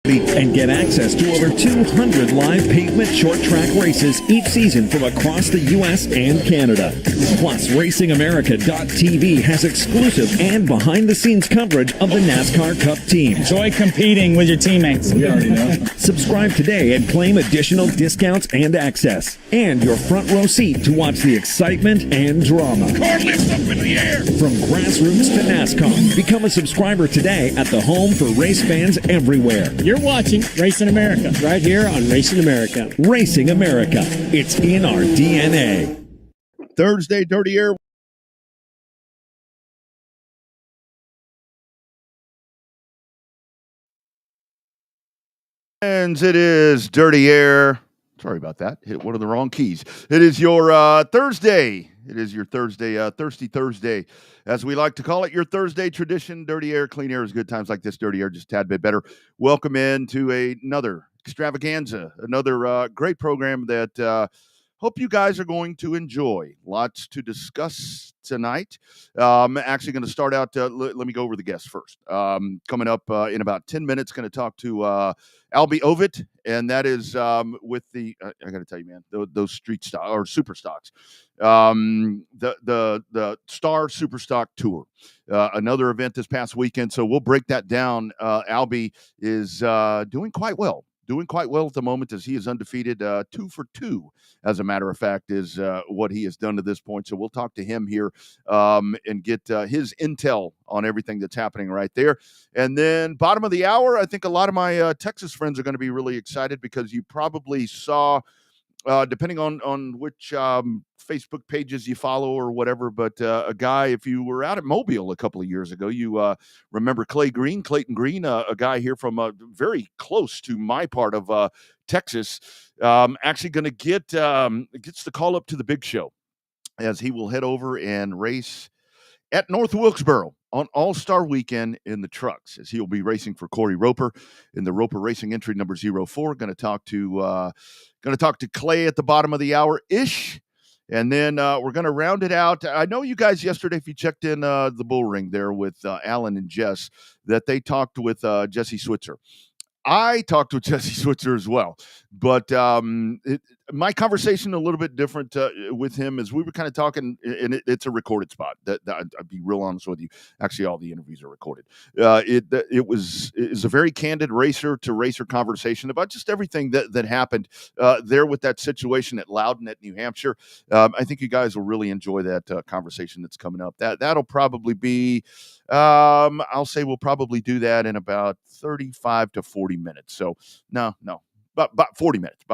And get access to over 200 live pavement short track races each season from across the U.S. and Canada. Plus, RacingAmerica.tv has exclusive and behind-the-scenes coverage of the NASCAR Cup team. Enjoy competing with your teammates. We already know. Subscribe today and claim additional discounts and access. And your front row seat to watch the excitement and drama. Car lifts up in the air. From grassroots to NASCAR, become a subscriber today at the home for race fans everywhere. You're watching Racing America right here on Racing America. Racing America. It's in our DNA. Thursday, Dirty Air. And it is Dirty Air. Sorry about that. Hit one of the wrong keys. It is your Thursday. It is your Thursday, Thirsty Thursday, as we like to call it. Your Thursday tradition. Dirty Air, clean air is good times like this. Dirty Air, just a tad bit better. Welcome in to another extravaganza, another great program that hope you guys are going to enjoy. Lots to discuss tonight. I'm actually going to start out. Let me go over the guests first. Coming up in about 10 minutes, going to talk to Alby Ovitt, and that is with the. I got to tell you, man, those street stock or super stocks, the Star Super Stock Tour, another event this past weekend. So we'll break that down. Alby is doing quite well. Doing quite well at the moment, as he is undefeated, 2 for 2, as a matter of fact, is what he has done to this point. So we'll talk to him here and get his intel on everything that's happening right there. And then bottom of the hour, I think a lot of my Texas friends are going to be really excited, because you probably saw, depending on which Facebook pages you follow or whatever, but a guy, if you were out at Mobile a couple of years ago, you remember Clayton Green, a guy here from very close to my part of Texas, actually going to gets the call up to the big show, as he will head over and race at North Wilkesboro on All-Star Weekend in the trucks, as he'll be racing for Corey Roper in the Roper Racing entry number 04. Going to talk to Clay at the bottom of the hour ish, and then we're going to round it out. I know you guys yesterday, if you checked in the bull ring there with Alan and Jess, that they talked with Jesse Switser. I talked with Jesse Switzer as well, but my conversation a little bit different with him, as we were kind of talking, and it's a recorded spot. I'd be real honest with you. Actually, all the interviews are recorded. It was a very candid racer to racer conversation about just everything that happened there with that situation at Loudon at New Hampshire. I think you guys will really enjoy that conversation that's coming up. That'll probably be, I'll say we'll probably do that in about 35 to 40 minutes. So no, about 40 minutes.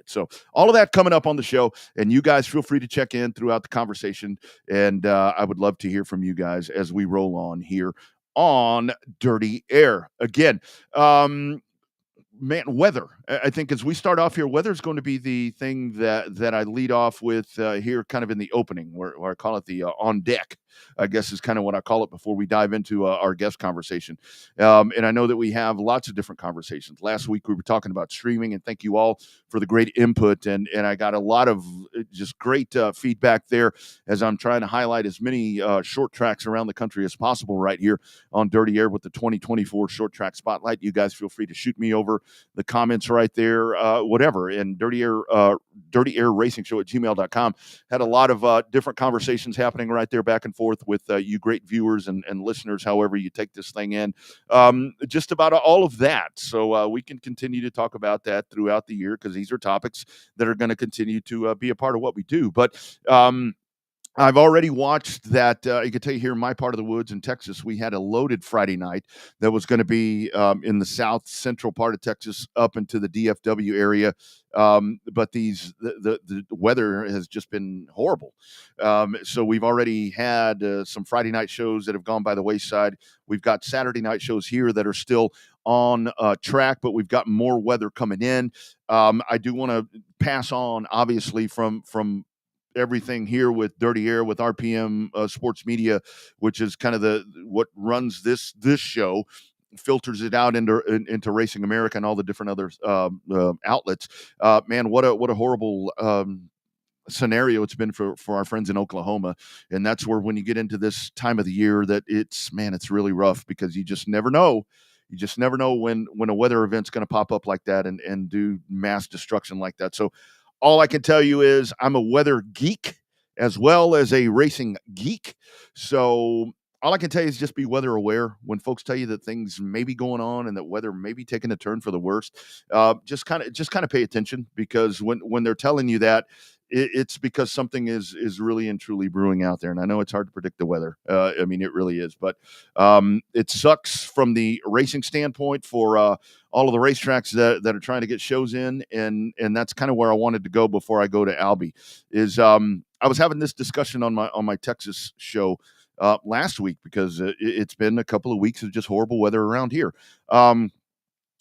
So all of that coming up on the show, and you guys feel free to check in throughout the conversation. And I would love to hear from you guys as we roll on here on Dirty Air. Again, man, weather. I think as we start off here, weather is going to be the thing that I lead off with here, kind of in the opening, where I call it the on deck, I guess is kind of what I call it before we dive into our guest conversation. And I know that we have lots of different conversations. Last week we were talking about streaming, and thank you all for the great input. And I got a lot of just great feedback there, as I'm trying to highlight as many short tracks around the country as possible right here on Dirty Air with the 2024 Short Track Spotlight. You guys feel free to shoot me over the comments right there, whatever. And Dirty Air Racing Show at gmail.com had a lot of different conversations happening right there, back and forth with you great viewers and listeners, however you take this thing in, just about all of that. So we can continue to talk about that throughout the year, because these are topics that are going to continue to be a part of what we do. But I've already watched that. I can tell you, here in my part of the woods in Texas, we had a loaded Friday night that was going to be in the south central part of Texas up into the DFW area. But the weather has just been horrible. So we've already had some Friday night shows that have gone by the wayside. We've got Saturday night shows here that are still on track, but we've got more weather coming in. I do want to pass on, obviously, from everything here with Dirty Air, with RPM Sports Media, which is kind of what runs this show, filters it out into Racing America and all the different other outlets. Man, what a horrible scenario it's been for our friends in Oklahoma. And that's where, when you get into this time of the year, that it's really rough, because you just never know You just never know when a weather event's going to pop up like that and do mass destruction like that. So all I can tell you is I'm a weather geek as well as a racing geek. So all I can tell you is just be weather aware. When folks tell you that things may be going on and that weather may be taking a turn for the worst, just kind of pay attention, because when they're telling you that, it's because something is really and truly brewing out there. And I know it's hard to predict the weather. I mean, it really is. But it sucks from the racing standpoint for all of the racetracks that are trying to get shows in, and that's kind of where I wanted to go before I go to Alby. Is I was having this discussion on my Texas show last week, because it's been a couple of weeks of just horrible weather around here.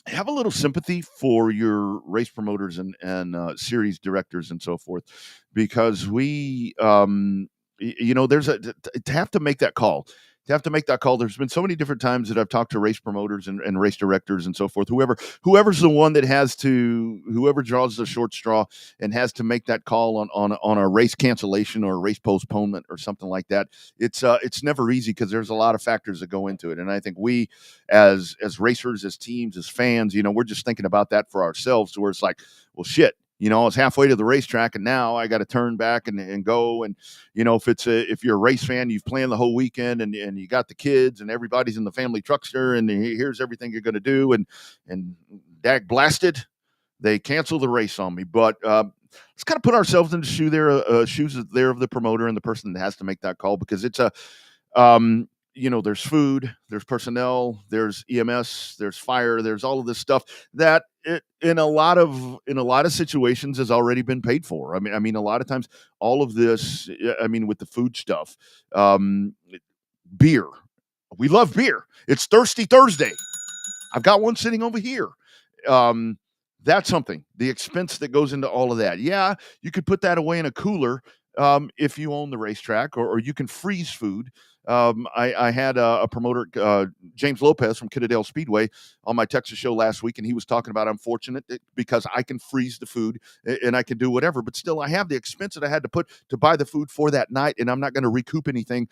Have a little sympathy for your race promoters and series directors and so forth, because we, there's to have to make that call. There's been so many different times that I've talked to race promoters and race directors and so forth. Whoever's the one that whoever draws the short straw and has to make that call on a race cancellation or a race postponement or something like that. It's never easy, because there's a lot of factors that go into it. And I think we, as racers, as teams, as fans, we're just thinking about that for ourselves, where it's like, well, shit. I was halfway to the racetrack, and now I got to turn back and go. And, if you're a race fan, you've planned the whole weekend, and you got the kids and everybody's in the family truckster, and here's everything you're going to do. And dag blasted, they cancel the race on me. But let's kind of put ourselves in the shoes there of the promoter and the person that has to make that call, because it's there's food, there's personnel, there's EMS, there's fire, there's all of this stuff that in a lot of situations has already been paid for. I mean, a lot of times all of this, with the food stuff, beer, we love beer. It's Thirsty Thursday. I've got one sitting over here. That's something, the expense that goes into all of that. Yeah, you could put that away in a cooler if you own the racetrack, or you can freeze food. I had a promoter, James Lopez from Kittadale Speedway, on my Texas show last week, and he was talking about, I'm fortunate because I can freeze the food and I can do whatever, but still I have the expense that I had to put to buy the food for that night, and I'm not going to recoup anything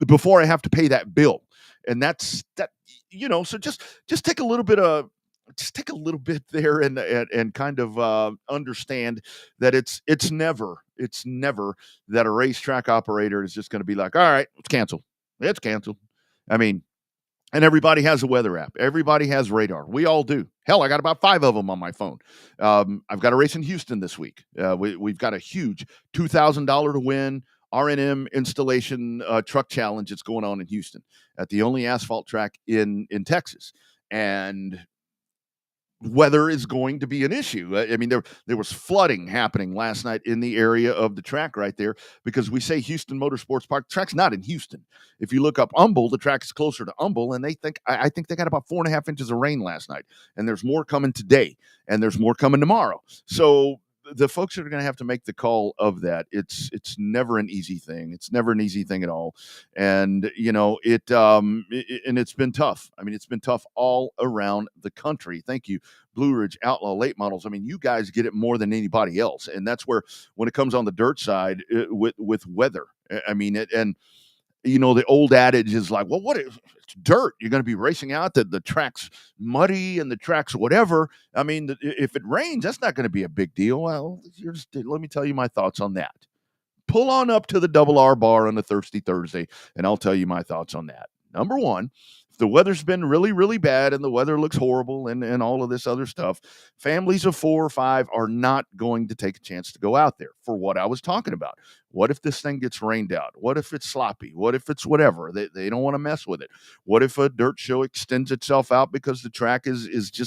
before I have to pay that bill. And that's that, so just take a little bit there and kind of understand that it's never that a racetrack operator is just going to be like, all right, it's canceled. I mean, and everybody has a weather app. Everybody has radar. We all do. Hell, I got about 5 of them on my phone. I've got a race in Houston this week. We've got a huge $2,000 to win R&M installation truck challenge that's going on in Houston at the only asphalt track in Texas. And weather is going to be an issue. I mean, there was flooding happening last night in the area of the track right there, because we say Houston Motorsports Park. The track's not in Houston. If you look up Humble, the track is closer to Humble, and I think they got about 4.5 inches of rain last night, and there's more coming today, and there's more coming tomorrow. So the folks that are going to have to make the call of that, it's never an easy thing. It's never an easy thing at all. And, and it's been tough. I mean, it's been tough all around the country. Thank you, Blue Ridge Outlaw Late Models. I mean, you guys get it more than anybody else. And that's where, when it comes on the dirt side with weather, I mean, the old adage is like, well, it's dirt. You're going to be racing out. The track's muddy and the track's whatever. I mean, if it rains, that's not going to be a big deal. Well, let me tell you my thoughts on that. Pull on up to the Double R Bar on a Thirsty Thursday, and I'll tell you my thoughts on that. Number one, if the weather's been really, really bad and the weather looks horrible and all of this other stuff, families of 4 or 5 are not going to take a chance to go out there for what I was talking about. What if this thing gets rained out? What if it's sloppy? What if it's whatever? They don't want to mess with it. What if a dirt show extends itself out because the track is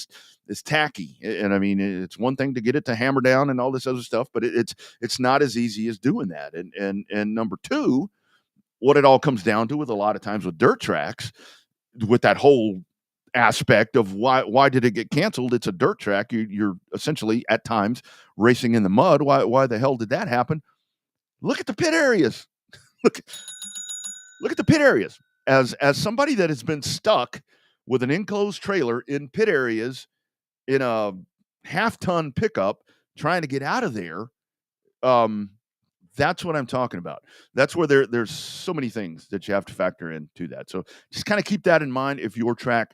tacky? And I mean, it's one thing to get it to hammer down and all this other stuff, but it's not as easy as doing that. And number two, what it all comes down to with a lot of times with dirt tracks, with that whole aspect of why did it get canceled? It's a dirt track. You're essentially at times racing in the mud. Why the hell did that happen? Look at the pit areas. look at the pit areas. As somebody that has been stuck with an enclosed trailer in pit areas in a half-ton pickup trying to get out of there, that's what I'm talking about. That's where there's so many things that you have to factor into that. So just kind of keep that in mind if your track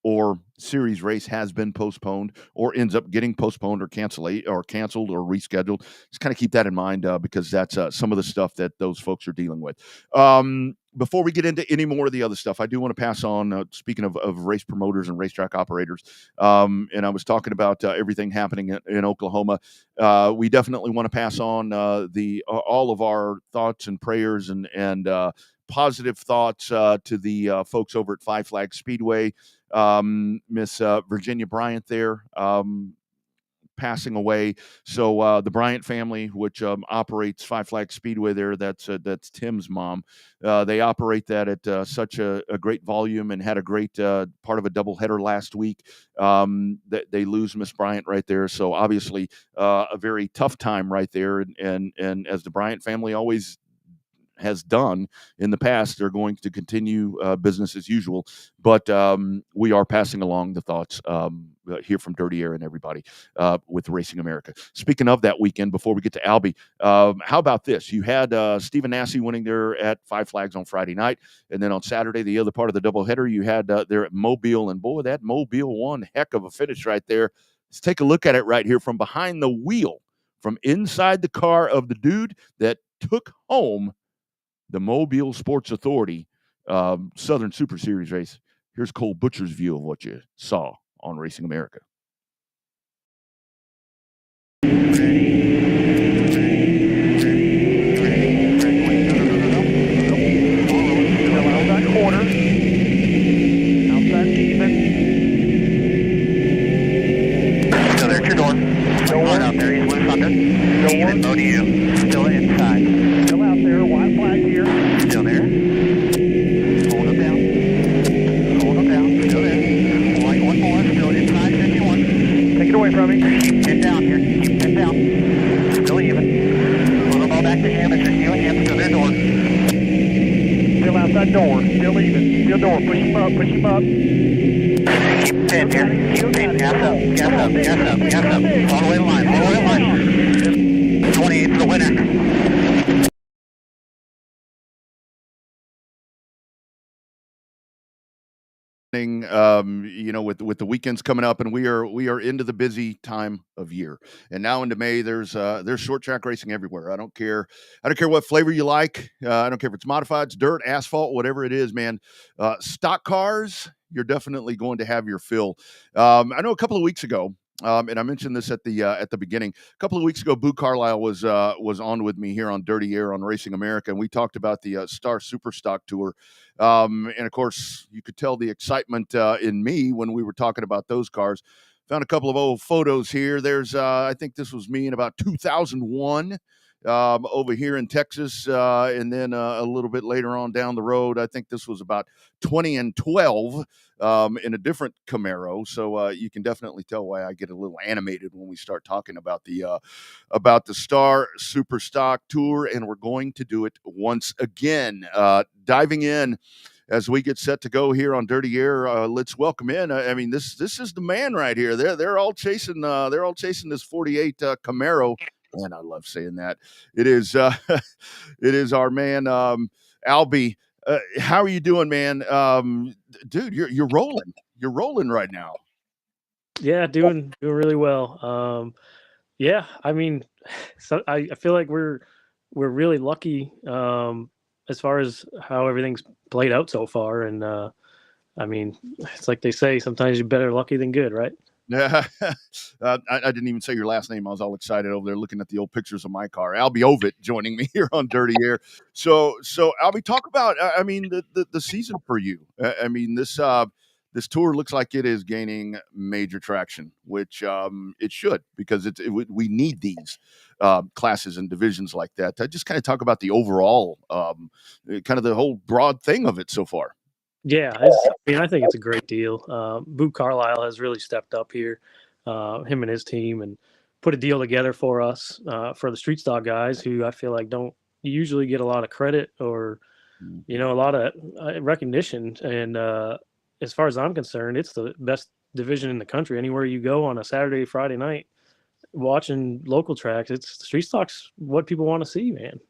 or series race has been postponed or ends up getting postponed or canceled or rescheduled, just kind of keep that in mind because that's some of the stuff that those folks are dealing with. Before we get into any more of the other stuff, I do want to pass on, speaking of race promoters and racetrack operators, and I was talking about everything happening in Oklahoma. We definitely want to pass on all of our thoughts and prayers and positive thoughts to the folks over at Five Flag Speedway. Miss Virginia Bryant there passing away. So the Bryant family, which operates Five Flag Speedway there, that's Tim's mom. They operate that at such a great volume and had a great part of a doubleheader last week. That they lose Miss Bryant right there. So obviously a very tough time right there. And as the Bryant family always has done in the past, they're going to continue business as usual. But we are passing along the thoughts here from Dirty Air and everybody with Racing America. Speaking of that weekend, before we get to Alby, how about this? You had Stephen Nasse winning there at Five Flags on Friday night. And then on Saturday, the other part of the doubleheader, you had there at Mobile. And boy, that Mobile one heck of a finish right there. Let's take a look at it right here from behind the wheel, from inside the car of the dude that took home the Mobile Sports Authority Southern Super Series race. Here's Cole Butcher's view of what you saw on Racing America. Still there at your door. Still hard out there. He's loose under. Even, low to you. Still inside. Still out there. White flag here. Still there. Hold him down. Hold him down. Still there. White one more. Still inside 51. Take it away from me. Keep pinned down here. Keep pinned down. Still even. Pull the ball back to him. It's just you and him. Still their door. Still outside door. Still even. Still door. Push him up. Push him up. Keep pinned here. Keep pinned. Gas up. Gas up. Gas up. Gas up. All the way to the line. All the way to the line. 28 for the winner. With the weekends coming up, and we are into the busy time of year, and now into May, there's short track racing everywhere. I don't care what flavor you like. I don't care if it's modified, it's dirt, asphalt, whatever it is, man. Stock cars, you're definitely going to have your fill. I know a couple of weeks ago, and I mentioned this at the beginning. A couple of weeks ago, Boo Carlisle was on with me here on Dirty Air on Racing America, and we talked about the Star Super Stock Tour. And of course, you could tell the excitement in me when we were talking about those cars. Found a couple of old photos here. There's, I think this was me in about 2001 over here in Texas. And then a little bit later on down the road, I think this was about 2012 in a different Camaro. So you can definitely tell why I get a little animated when we start talking about the Star Super Stock Tour. And we're going to do it once again. Diving in as we get set to go here on Dirty Air, let's welcome in. I mean, this is the man right here. They're all chasing this 48 Camaro, and I love saying that. It is it is our man Alby. How are you doing, man? Dude, you're rolling. You're rolling right now. Yeah, doing really well. Yeah, I mean, so I feel like we're really lucky as far as how everything's played out so far. And I mean, it's like they say, sometimes you're better lucky than good, right? Yeah, I didn't even say your last name. I was all excited over there looking at the old pictures of my car. Alby Ovitt joining me here on Dirty Air. So Alby, talk about I mean the season for you. I mean this tour looks like it is gaining major traction, which it should, because we need these classes and divisions like that. Just kind of talk about the overall kind of the whole broad thing of it so far. Yeah, I think it's a great deal. Boo Carlisle has really stepped up here, him and his team, and put a deal together for us, for the street stock guys, who I feel like don't usually get a lot of credit or, a lot of recognition. And as far as I'm concerned, it's the best division in the country. Anywhere you go on a Saturday, Friday night, watching local tracks, it's street stock's what people want to see, man.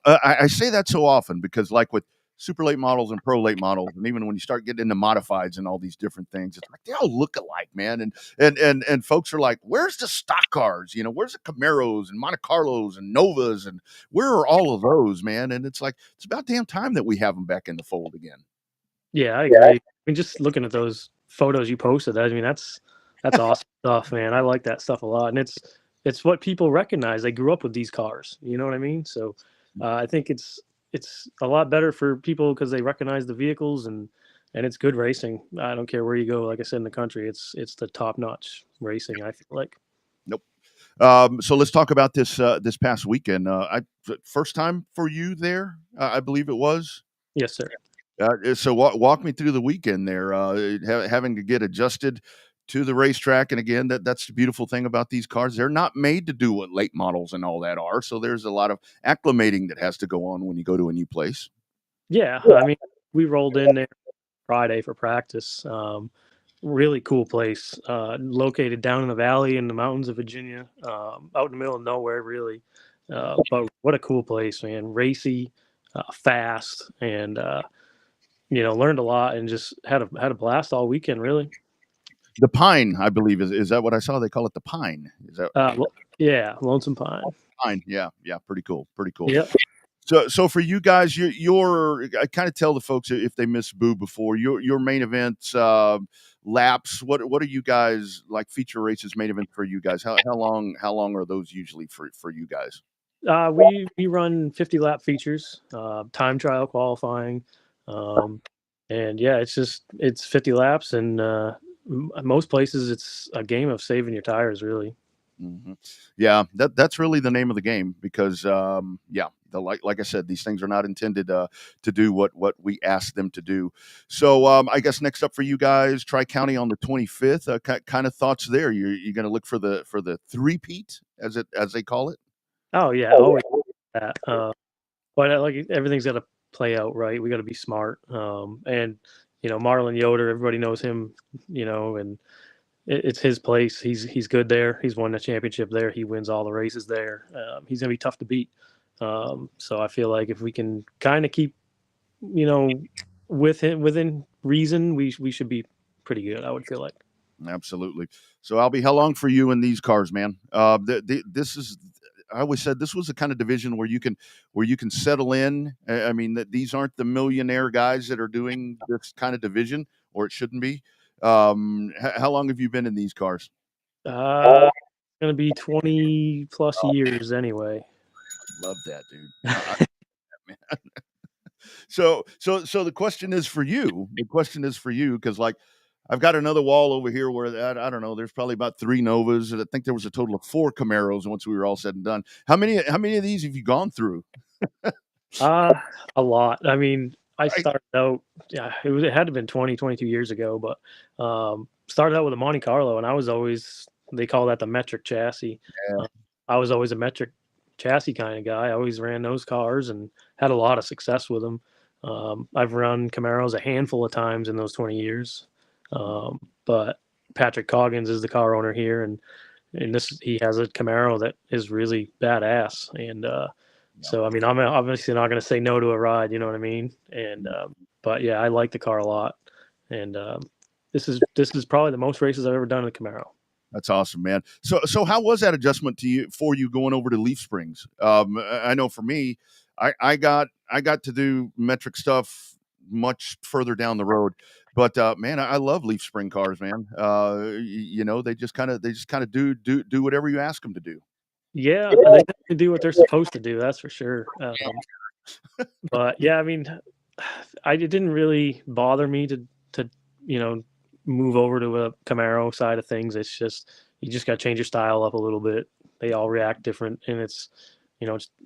I say that so often because, like with super late models and pro late models, and even when you start getting into modifieds and all these different things, it's like they all look alike, man. And folks are like, where's the stock cars? Where's the Camaros and Monte Carlos and Novas, and where are all of those, man? And it's like, it's about damn time that we have them back in the fold again. Yeah, I agree. I mean, just looking at those photos you posted, I mean, that's awesome stuff, man. I like that stuff a lot, and it's what people recognize. They grew up with these cars. You know what I mean? So I think it's a lot better for people because they recognize the vehicles, and it's good racing. I don't care where you go. Like I said, in the country, it's the top notch racing. I feel like. Nope. So let's talk about this past weekend. First time for you there, I believe it was. Yes, sir. So walk me through the weekend there, having to get adjusted to the racetrack. And again, that's the beautiful thing about these cars. They're not made to do what late models and all that are. So there's a lot of acclimating that has to go on when you go to a new place. Yeah. I mean, we rolled in there Friday for practice. Really cool place, located down in the valley in the mountains of Virginia, out in the middle of nowhere, really. But what a cool place, man. Racy, fast, and learned a lot and just had a blast all weekend, really. The Pine, I believe, is that what I saw? They call it the Pine. Is that? Yeah, Lonesome Pine. Pine, yeah, pretty cool. Yep. So for you guys, I kind of tell the folks if they missed Boo before, your main events, laps. What are you guys like? Feature races, main event for you guys? How long are those usually for you guys? We run 50 lap features, time trial qualifying, and yeah, it's 50 laps, and most places it's a game of saving your tires, really. Mm-hmm. Yeah, that's really the name of the game because like I said, these things are not intended to do what we ask them to do. So I guess next up for you guys, Tri-County on the 25th. Kind of thoughts there. You're going to look for the three-peat as they call it. Oh yeah, always that. But like everything's got to play out right. We got to be smart. And Marlon Yoder, everybody knows him. And it's his place. He's good there. He's won the championship there. He wins all the races there. He's gonna be tough to beat. So I feel like if we can kind of keep, with him within reason, we should be pretty good. I would feel like. Absolutely. So Alby, how long for you in these cars, man? This is. I always said this was the kind of division where you can settle in. I mean, that these aren't the millionaire guys that are doing this kind of division, or it shouldn't be. How long have you been in these cars? It's gonna be 20 plus years anyway. Love that, dude. Man. So the question is for you. The question is for you because like I've got another wall over here where I don't know. There's probably about 3 Novas, and I think there was a total of 4 Camaros once we were all said and done. How many of these have you gone through? A lot. I mean, I started out. Yeah, it had to have been 20, 22 years ago, but started out with a Monte Carlo, and I was always, they call that the metric chassis. Yeah. I was always a metric chassis kind of guy. I always ran those cars and had a lot of success with them. I've run Camaros a handful of times in those 20 years. But Patrick Coggins is the car owner here, and he has a Camaro that is really badass. And so I mean, I'm obviously not going to say no to a ride. You know what I mean? And but yeah, I like the car a lot. And this is probably the most races I've ever done in a Camaro. That's awesome, man. So how was that adjustment for you going over to Leaf Springs? I know for me, I got to do metric stuff much further down the road. But man, I love Leaf Spring cars, man. They just kind of do whatever you ask them to do. Yeah, they definitely do what they're supposed to do. That's for sure. But yeah, I mean, it didn't really bother me to move over to a Camaro side of things. It's just you just got to change your style up a little bit. They all react different, and it's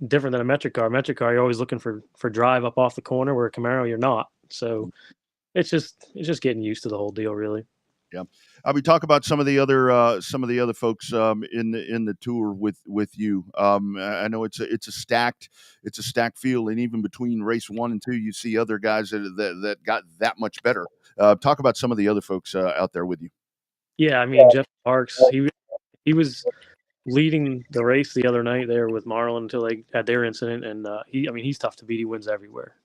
different than a metric car. Metric car, you're always looking for drive up off the corner, where a Camaro you're not. So it's just getting used to the whole deal, really. Yeah, we talk about some of the other folks in the tour with you. I know it's a stacked field, and even between race 1 and 2, you see other guys that got that much better. Talk about some of the other folks out there with you. Yeah, I mean Jeff Parks, he was leading the race the other night there with Marlon until they had their incident, and he's tough to beat. He wins everywhere.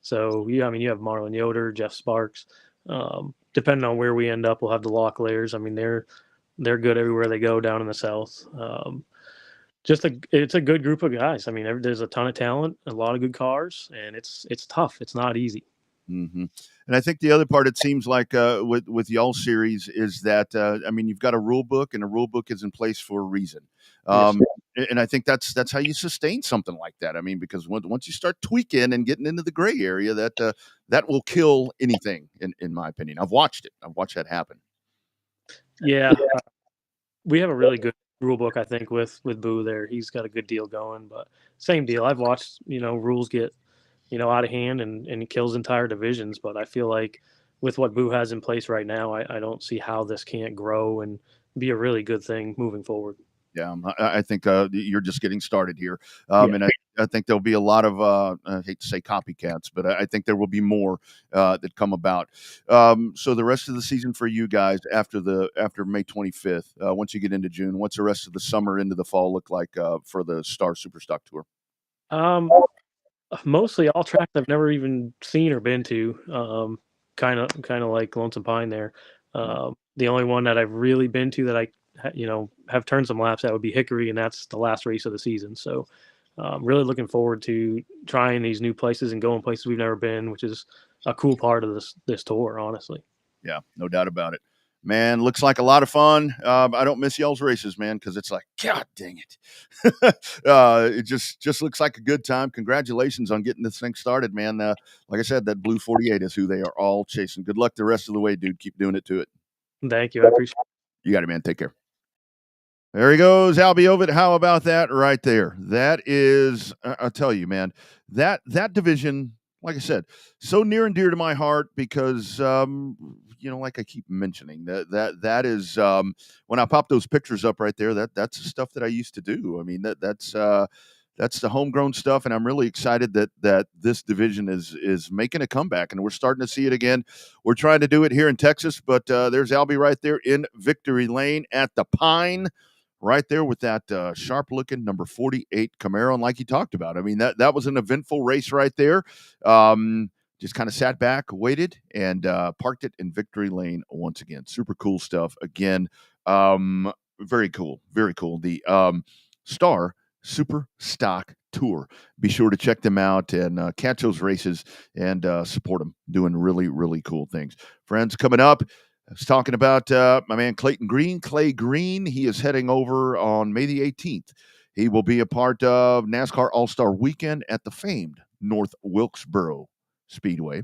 So, yeah, I mean, you have Marlon Yoder, Jeff Sparks. Depending on where we end up, we'll have the Lock Layers. I mean, they're good everywhere they go down in the South. It's a good group of guys. I mean, there's a ton of talent, a lot of good cars, and it's tough. It's not easy. Mm-hmm. And I think the other part, it seems like with y'all series is that I mean, you've got a rule book, and a rule book is in place for a reason. Yes. And I think that's how you sustain something like that. I mean, because once you start tweaking and getting into the gray area, that will kill anything. In my opinion, I've watched it. I've watched that happen. Yeah, we have a really good rule book, I think, with Boo there. He's got a good deal going, but same deal. I've watched rules get out of hand and he kills entire divisions. But I feel like with what Boo has in place right now, I don't see how this can't grow and be a really good thing moving forward. Yeah, I think you're just getting started here. And I think there'll be a lot of, I hate to say copycats, but I think there will be more that come about. So the rest of the season for you guys after May 25th, once you get into June, what's the rest of the summer into the fall look like for the Star Superstock Tour? Mostly all tracks I've never even seen or been to. Kind of like Lonesome Pine there. The only one that I've really been to that I have turned some laps at would be Hickory, and that's the last race of the season. So really looking forward to trying these new places and going places we've never been, which is a cool part of this tour, honestly. Yeah, no doubt about it. Man, looks like a lot of fun. I don't miss y'all's races, man, because it's like, God dang it. It just looks like a good time. Congratulations on getting this thing started, man. Like I said, that Blue 48 is who they are all chasing. Good luck the rest of the way, dude. Keep doing it to it. Thank you. I appreciate it. You got it, man. Take care. There he goes, Alby Ovitt. How about that right there? That is, I'll tell you, man, that division, like I said, so near and dear to my heart because, like I keep mentioning, that is when I pop those pictures up right there, that's the stuff that I used to do. I mean, that's the homegrown stuff, and I'm really excited that this division is making a comeback, and we're starting to see it again. We're trying to do it here in Texas, but there's Alby right there in victory lane at the Pine, right there with that sharp-looking number 48 Camaro, and like he talked about, I mean, that was an eventful race right there. Just kind of sat back, waited, and parked it in victory lane once again. Super cool stuff. Again, very cool, very cool. The Star Super Stock Tour. Be sure to check them out and catch those races and support them. Doing really, really cool things. Friends, coming up, I was talking about my man Clayton Green. Clay Green, he is heading over on May the 18th. He will be a part of NASCAR All-Star Weekend at the famed North Wilkesboro Speedway,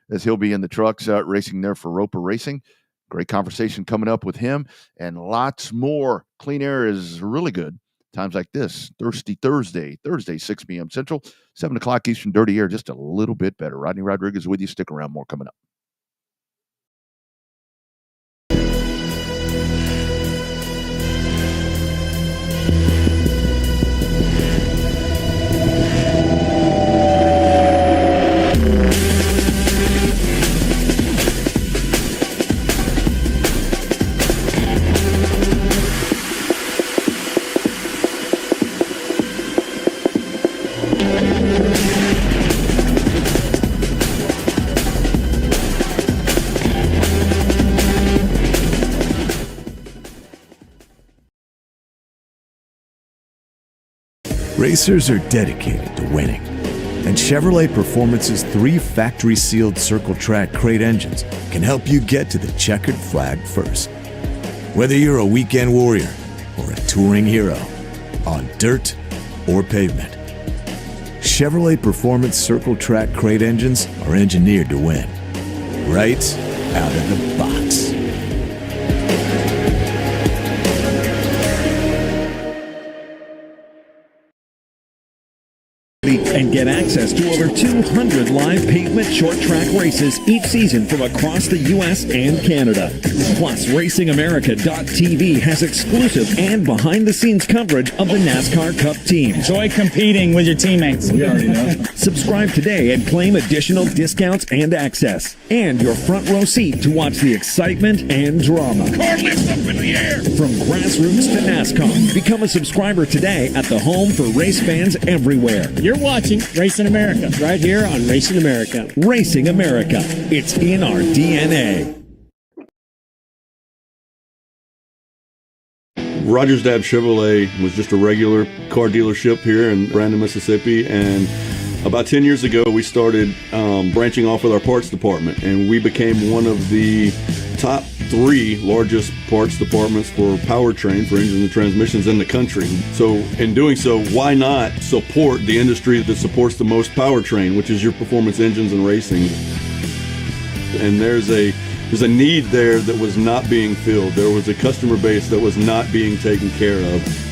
as he'll be in the trucks racing there for Roper Racing. Great conversation coming up with him and lots more. Clean Air is really good. Times like this, Thirsty Thursday, 6 p.m. Central, 7 o'clock Eastern, Dirty Air, just a little bit better. Rodney Rodriguez with you. Stick around. More coming up. Racers are dedicated to winning, and Chevrolet Performance's 3 factory-sealed Circle Track crate engines can help you get to the checkered flag first. Whether you're a weekend warrior or a touring hero, on dirt or pavement, Chevrolet Performance Circle Track crate engines are engineered to win, right out of the box. And get access to over 200 live pavement short track races each season from across the U.S. and Canada. Plus, RacingAmerica.tv has exclusive and behind-the-scenes coverage of the NASCAR Cup teams. Enjoy competing with your teammates. We already know. Subscribe today and claim additional discounts and access. And your front row seat to watch the excitement and drama. Car lifts up in the air. From grassroots to NASCAR, become a subscriber today at the home for race fans everywhere. You're watching watching Racing America right here on Racing America. Racing America. It's in our DNA. Rogers Dab Chevrolet was just a regular car dealership here in Brandon, Mississippi, and about 10 years ago we started branching off with our parts department, and we became one of the top 3 largest parts departments for powertrain, for engines and transmissions in the country. So in doing so, why not support the industry that supports the most powertrain, which is your performance engines and racing? And there's a need there that was not being filled. There was a customer base that was not being taken care of.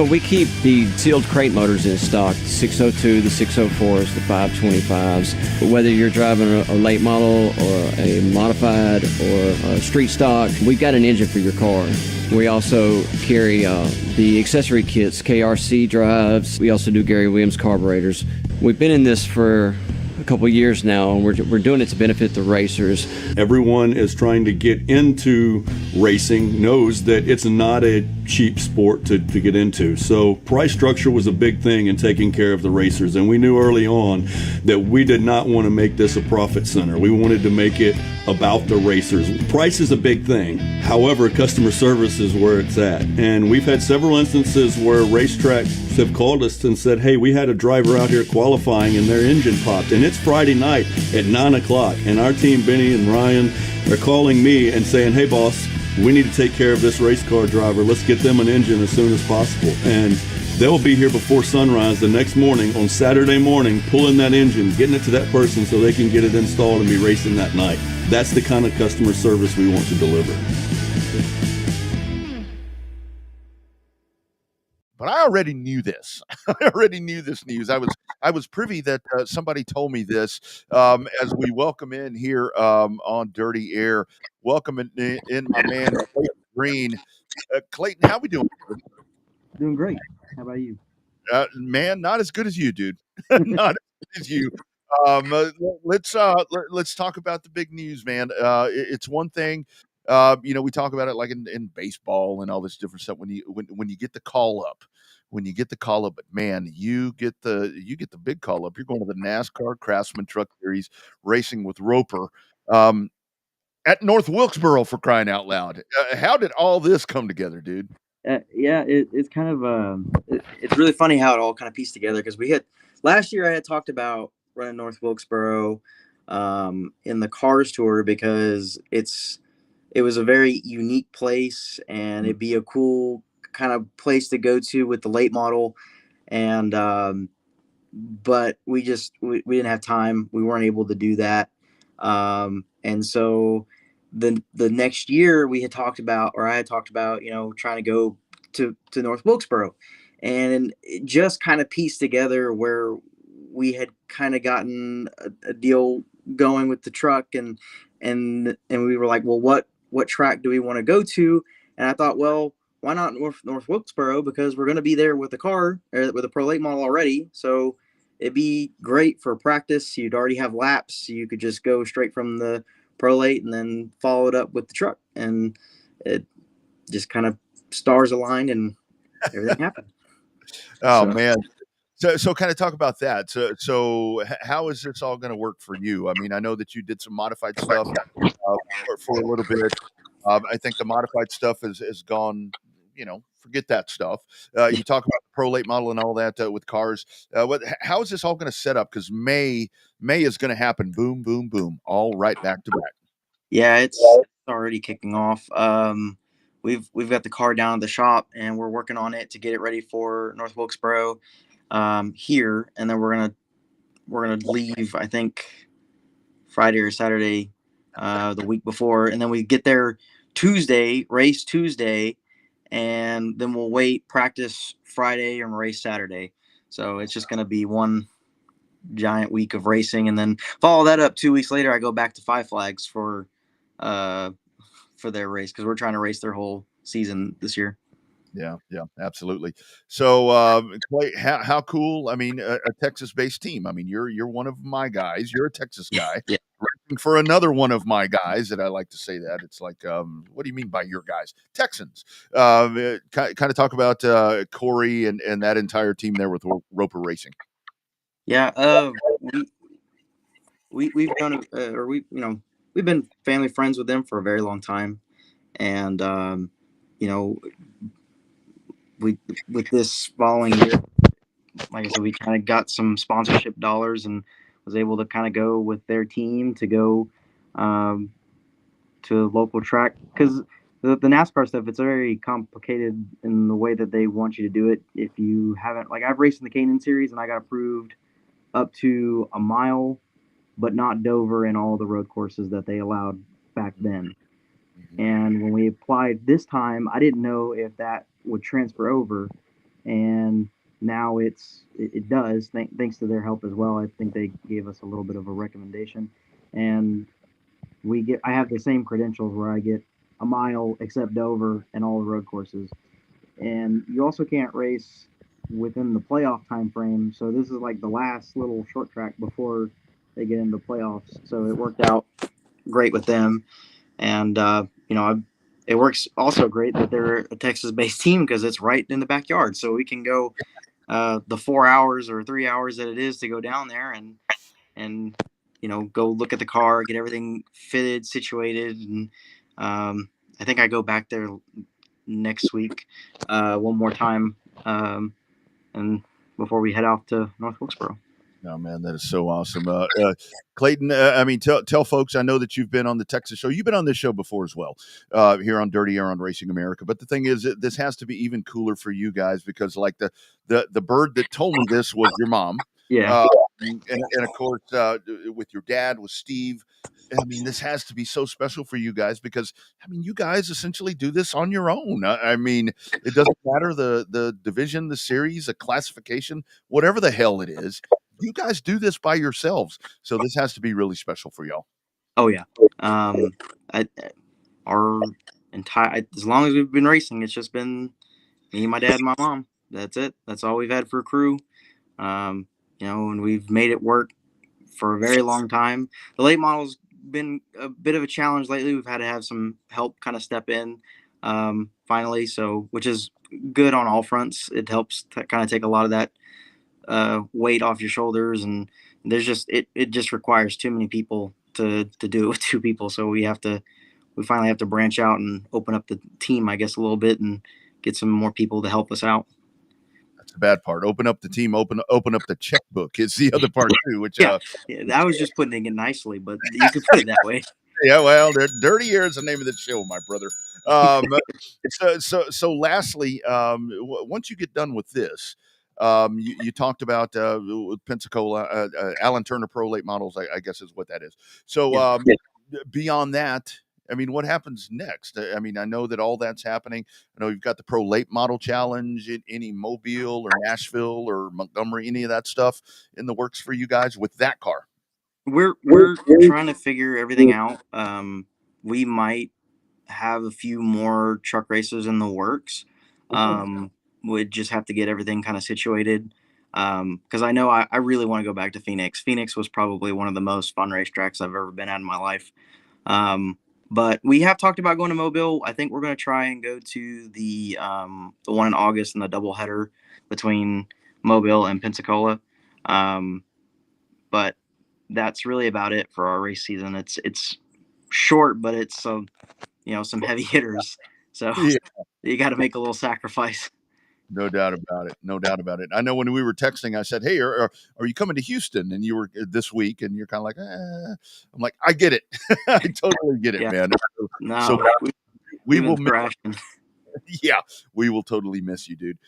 We keep the sealed crate motors in stock, the 602, the 604s, the 525s. Whether you're driving a late model or a modified or a street stock, we've got an engine for your car. We also carry the accessory kits, KRC drives. We also do Gary Williams carburetors. We've been in this for a couple years now, and we're doing it to benefit the racers. Everyone is trying to get into racing, knows that it's not a cheap sport to get into. So price structure was a big thing in taking care of the racers, and we knew early on that we did not want to make this a profit center. We wanted to make it about the racers. Price is a big thing. However, customer service is where it's at. And we've had several instances where racetracks have called us and said, hey, we had a driver out here qualifying and their engine popped. And it's Friday night at 9 o'clock. And our team, Benny and Ryan, are calling me and saying, hey, boss, we need to take care of this race car driver. Let's get them an engine as soon as possible. And they'll be here before sunrise the next morning on Saturday morning, pulling that engine, getting it to that person so they can get it installed and be racing that night. That's the kind of customer service we want to deliver. But I already knew this. I already knew this news. I was privy that somebody told me this as we welcome in here on Dirty Air. Welcome in my man Clayton Green. Clayton, how we doing? Doing great. How about you? Man, not as good as you, dude. Not as good as you. Let's talk about the big news, man. It's one thing. We talk about it like in baseball and all this different stuff. When you get the call up, but man, you get the big call up. You're going to the NASCAR Craftsman Truck Series racing with Roper at North Wilkesboro, for crying out loud. How did all this come together, dude? It's kind of it's really funny how it all kind of pieced together, because last year I had talked about running North Wilkesboro in the Cars Tour, because it was a very unique place, and it'd be a cool kind of place to go to with the late model. And but we didn't have time. We weren't able to do that. And so the next year I had talked about, trying to go to North Wilkesboro, and it just kind of pieced together where we had kind of gotten a deal going with the truck, and we were like, well, what track do we want to go to? And I thought, well, why not North Wilkesboro? Because we're going to be there with the car, or with a pro late model already. So it'd be great for practice. You'd already have laps. You could just go straight from the pro late and then follow it up with the truck. And it just kind of stars aligned and everything happened. Man. So kind of talk about that. So how is this all going to work for you? I mean, I know that you did some modified stuff for a little bit. I think the modified stuff has gone, forget that stuff. You talk about the pro late model and all that with cars. How is this all going to set up? Because May is going to happen. Boom, boom, boom, all right back to back. Yeah, it's already kicking off. We've got the car down at the shop, and we're working on it to get it ready for North Wilkesboro here, and then we're gonna leave, I think, Friday or Saturday the week before, and then we get there race Tuesday, and then we'll practice Friday and race Saturday. So it's just gonna be one giant week of racing, and then follow that up 2 weeks later. I go back to Five Flags for their race, because we're trying to race their whole season this year. Yeah, absolutely. So, Clay, how cool? I mean, a Texas-based team. I mean, you're one of my guys. You're a Texas guy. Yeah. Racing for another one of my guys, that I like to say that. It's like, what do you mean by your guys? Texans. Kind of talk about Corey and that entire team there with Roper Racing. Yeah, we've known or we've been family friends with them for a very long time, and you know we with this following year, like I said, we kind of got some sponsorship dollars and was able to kind of go with their team to go um, to a local track because the NASCAR stuff, it's very complicated in the way that they want you to do it. If you haven't, like, I've raced in the Canaan series and I got approved up to a mile, but not Dover and all the road courses that they allowed back then. And when we applied this time, I didn't know if that would transfer over, and now it does. Thanks to their help as well. I think they gave us a little bit of a recommendation, and I have the same credentials where I get a mile except Dover and all the road courses. And you also can't race within the playoff time frame. So this is like the last little short track before they get into playoffs. So it worked out great with them. And it works also great that they're a Texas-based team because it's right in the backyard. So we can go the 4 hours or 3 hours that it is to go down there and go look at the car, get everything fitted, situated, and I think I go back there next week one more time, and before we head off to North Wilkesboro. Oh man, that is so awesome, Clayton. Tell folks. I know that you've been on the Texas show. You've been on this show before as well, here on Dirty Air on Racing America. But the thing is, this has to be even cooler for you guys because, like the bird that told me this was your mom. Yeah. And of course, with your dad was Steve. I mean, this has to be so special for you guys because, I mean, you guys essentially do this on your own. I mean, it doesn't matter the division, the series, the classification, whatever the hell it is. You guys do this by yourselves. So this has to be really special for y'all. Oh yeah. Our entire, as long as we've been racing, it's just been me, my dad, and my mom. That's it. That's all we've had for a crew. And we've made it work for a very long time. The late model's been a bit of a challenge lately. We've had to have some help kind of step in finally, so which is good on all fronts. It helps to kind of take a lot of that weight off your shoulders, and there's just it just requires too many people to do it with two people. So we finally have to branch out and open up the team, I guess, a little bit and get some more people to help us out. The bad part. Open up the team, open up the checkbook is the other part too, which I was just putting it nicely, but you could put it that way. Yeah, well, Dirty Air is the name of the show, my brother. So lastly, once you get done with this, you talked about Pensacola, Alan Turner Pro Late Models, I guess is what that is. So beyond that, I mean, what happens next? I mean, I know that all that's happening. I know you've got the Pro Late Model Challenge in any Mobile or Nashville or Montgomery, any of that stuff in the works for you guys with that car. We're trying to figure everything out. We might have a few more truck races in the works. We'd just have to get everything kind of situated. Because I know I really want to go back to Phoenix. Phoenix was probably one of the most fun racetracks I've ever been at in my life. But we have talked about going to Mobile. I think we're going to try and go to the one in August and the doubleheader between Mobile and Pensacola. But that's really about it for our race season. It's short, but it's some heavy hitters. So you got to make a little sacrifice. No doubt about it. No doubt about it. I know when we were texting, I said, "Hey, are you coming to Houston?" And you were this week, and you're kind of like, I'm like, I get it. I totally get it, man. No, we will miss. Yeah, we will totally miss you, dude.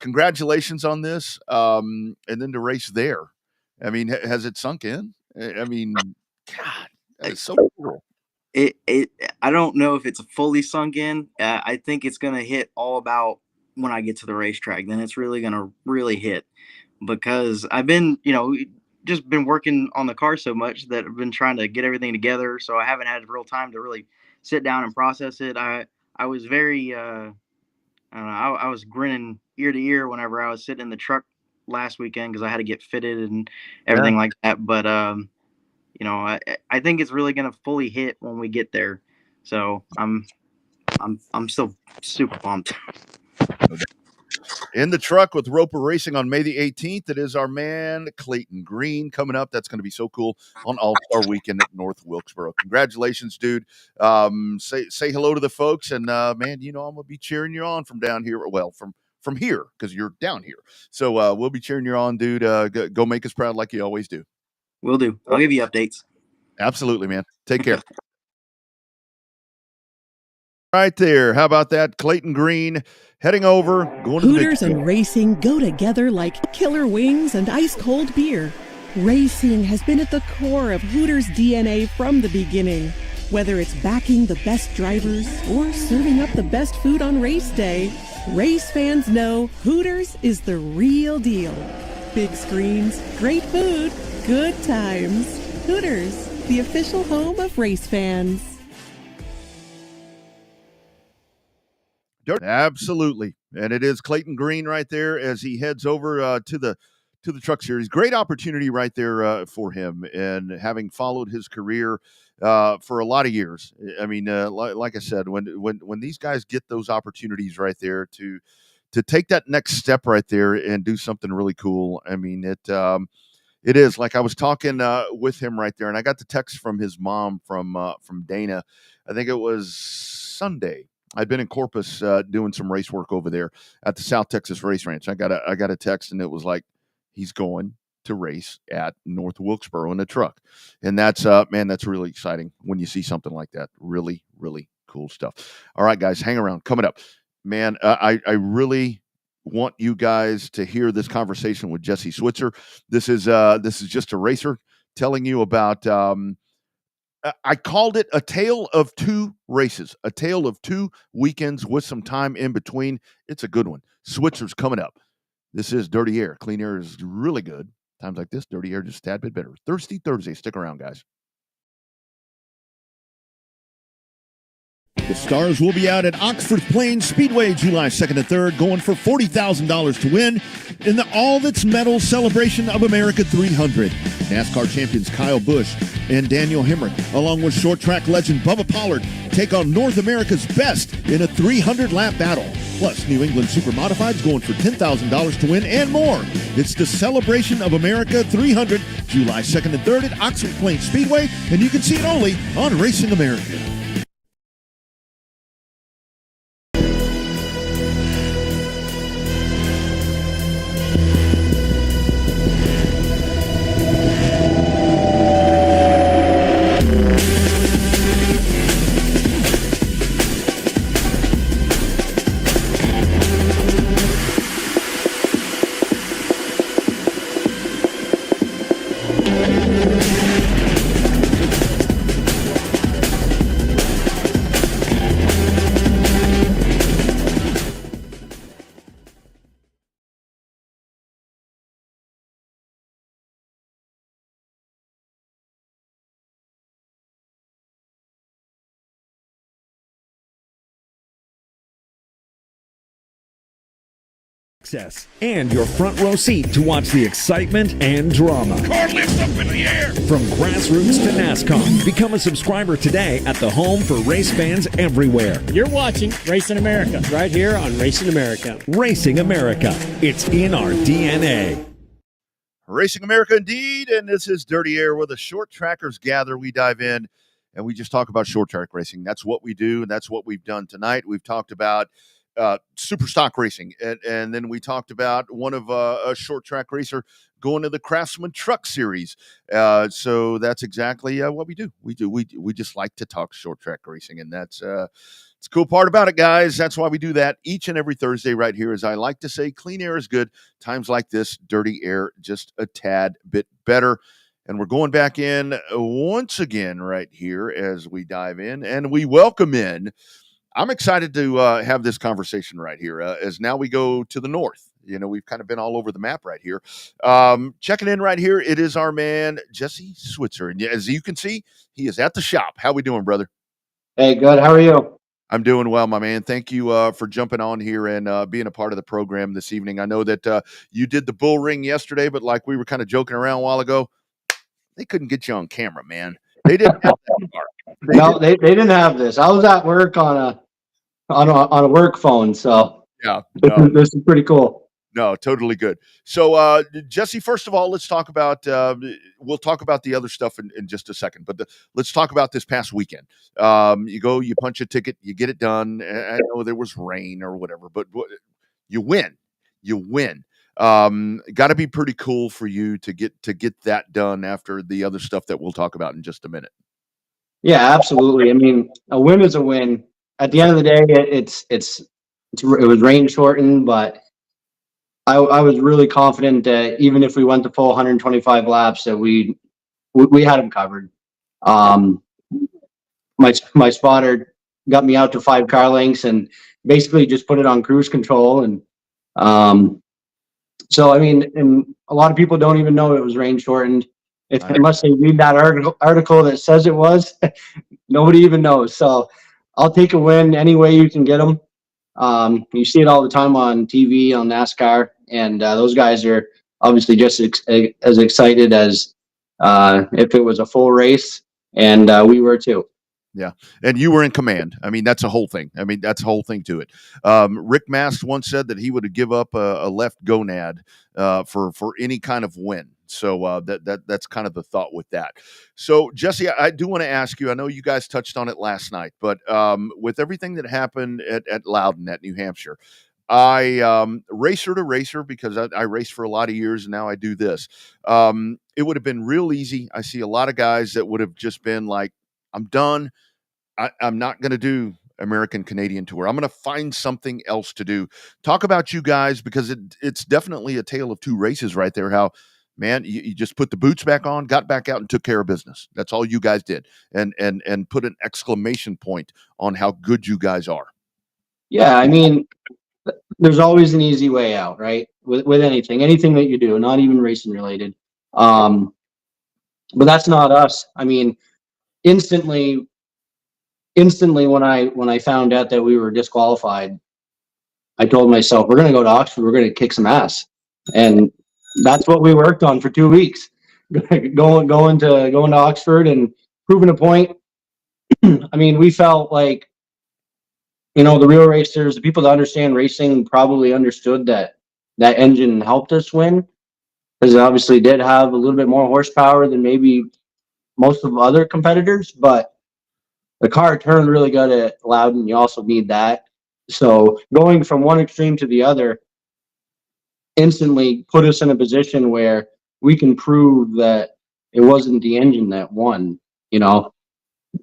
Congratulations on this. And then to race there. I mean, has it sunk in? I mean, God, that is so cool. I don't know if it's fully sunk in. I think it's going to hit all about when I get to the racetrack. Then it's really going to really hit because I've been, just been working on the car so much that I've been trying to get everything together. So I haven't had real time to really sit down and process it. I was very, I don't know, I was grinning ear to ear whenever I was sitting in the truck last weekend because I had to get fitted and everything like that. But, I think it's really going to fully hit when we get there. So I'm still super pumped. In the truck with Roper Racing on May the 18th, it is our man Clayton Green coming up. That's going to be so cool on All-Star Weekend at North Wilkesboro. Congratulations, dude. Say hello to the folks, and man, I'm going to be cheering you on from down here. Well, from here, because you're down here. So we'll be cheering you on, dude. Go make us proud like you always do. Will do. I'll give you updates. Absolutely, man. Take care. Right there. How about that? Clayton Green heading over, going to Hooters the big and racing go together like killer wings and ice-cold beer. Racing has been at the core of Hooters' DNA from the beginning. Whether it's backing the best drivers or serving up the best food on race day, race fans know Hooters is the real deal. Big screens, great food, good times. Hooters, the official home of race fans. Absolutely. And it is Clayton Green right there as he heads over to the Truck Series. Great opportunity right there for him, and having followed his career for a lot of years. I mean, like I said, when these guys get those opportunities right there to take that next step right there and do something really cool, I mean, it is like I was talking with him right there, and I got the text from his mom from Dana. I think it was Sunday. I'd been in Corpus doing some race work over there at the South Texas Race Ranch. I got a text, and it was like, he's going to race at North Wilkesboro in a truck. And that's man, that's really exciting when you see something like that. Really, really cool stuff. All right, guys, hang around. Coming up, man, I really want you guys to hear this conversation with Jesse Switser. This is just a racer telling you about I called it a tale of two races, a tale of two weekends with some time in between. It's a good one. Switzer's coming up. This is Dirty Air. Clean Air is really good. Times like this, Dirty Air just a tad bit better. Thirsty Thursday. Stick around, guys. The Stars will be out at Oxford Plains Speedway July 2nd and 3rd, going for $40,000 to win in the All That's Metal Celebration of America 300. NASCAR champions Kyle Busch and Daniel Hemrick, along with short track legend Bubba Pollard, take on North America's best in a 300-lap battle. Plus, New England Super Modifieds going for $10,000 to win and more. It's the Celebration of America 300, July 2nd and 3rd at Oxford Plains Speedway, and you can see it only on Racing America. And your front row seat to watch the excitement and drama. Car lifts up in the air. From grassroots to NASCAR, become a subscriber today at the home for race fans everywhere. You're watching Racing America right here on Racing America. Racing America. It's in our DNA. Racing America indeed, and this is Dirty Air where the short trackers gather. We dive in and we just talk about short track racing. That's what we do, and that's what we've done tonight. We've talked about super stock racing, and then we talked about one of a short track racer going to the Craftsman Truck Series. So that's exactly what we do. We just like to talk short track racing, and that's it's a cool part about it, guys. That's why we do that each and every Thursday right here. As I like to say, clean air is good. Times like this, dirty air just a tad bit better. And we're going back in once again right here as we dive in, and we welcome in. I'm excited to have this conversation right here as now we go to the north. You know, we've kind of been all over the map right here. Checking in right here, it is our man, Jesse Switser. And as you can see, he is at the shop. How we doing, brother? Hey, good. How are you? I'm doing well, my man. Thank you for jumping on here and being a part of the program this evening. I know that you did the bull ring yesterday, but like we were kind of joking around a while ago, they couldn't get you on camera, man. They didn't have that far. They didn't have this. I was at work on a work phone, so yeah, this is pretty cool. No, totally good. So, Jesse, first of all, let's talk about. We'll talk about the other stuff in just a second, but let's talk about this past weekend. You go, you punch a ticket, you get it done. I know there was rain or whatever, but you win. You win. Got to be pretty cool for you to get that done after the other stuff that we'll talk about in just a minute. Yeah, absolutely. I mean, a win is a win. At the end of the day, it was rain shortened, but I was really confident that even if we went the full 125 laps, that we had them covered. My spotter got me out to 5 car lengths and basically just put it on cruise control. And so, I mean, and a lot of people don't even know it was rain shortened. Unless they read that article that says it was, nobody even knows. So I'll take a win any way you can get them. You see it all the time on TV, on NASCAR, and those guys are obviously just as excited as if it was a full race, and we were too. Yeah, and you were in command. I mean, that's a whole thing. I mean, that's a whole thing to it. Rick Mast once said that he would give up a left gonad for any kind of win. So that's kind of the thought with that. So, Jesse, I do want to ask you, I know you guys touched on it last night, but with everything that happened at Loudon at New Hampshire, I racer to racer, because I raced for a lot of years and now I do this. It would have been real easy. I see a lot of guys that would have just been like, I'm done. I'm not going to do American Canadian Tour. I'm going to find something else to do. Talk about you guys, because it's definitely a tale of two races right there. How, man, you just put the boots back on, got back out and took care of business. That's all you guys did. And put an exclamation point on how good you guys are. Yeah, I mean, there's always an easy way out, right? With anything that you do, not even racing related. But that's not us. I mean, instantly when I found out that we were disqualified, I told myself, we're going to go to Oxford, we're going to kick some ass. And that's what we worked on for 2 weeks. going to Oxford and proving a point. I mean, we felt like, you know, the real racers, the people that understand racing, probably understood that engine helped us win, because it obviously did have a little bit more horsepower than maybe most of the other competitors, but the car turned really good at Loudon. You also need that. So going from one extreme to the other instantly put us in a position where we can prove that it wasn't the engine that won, you know.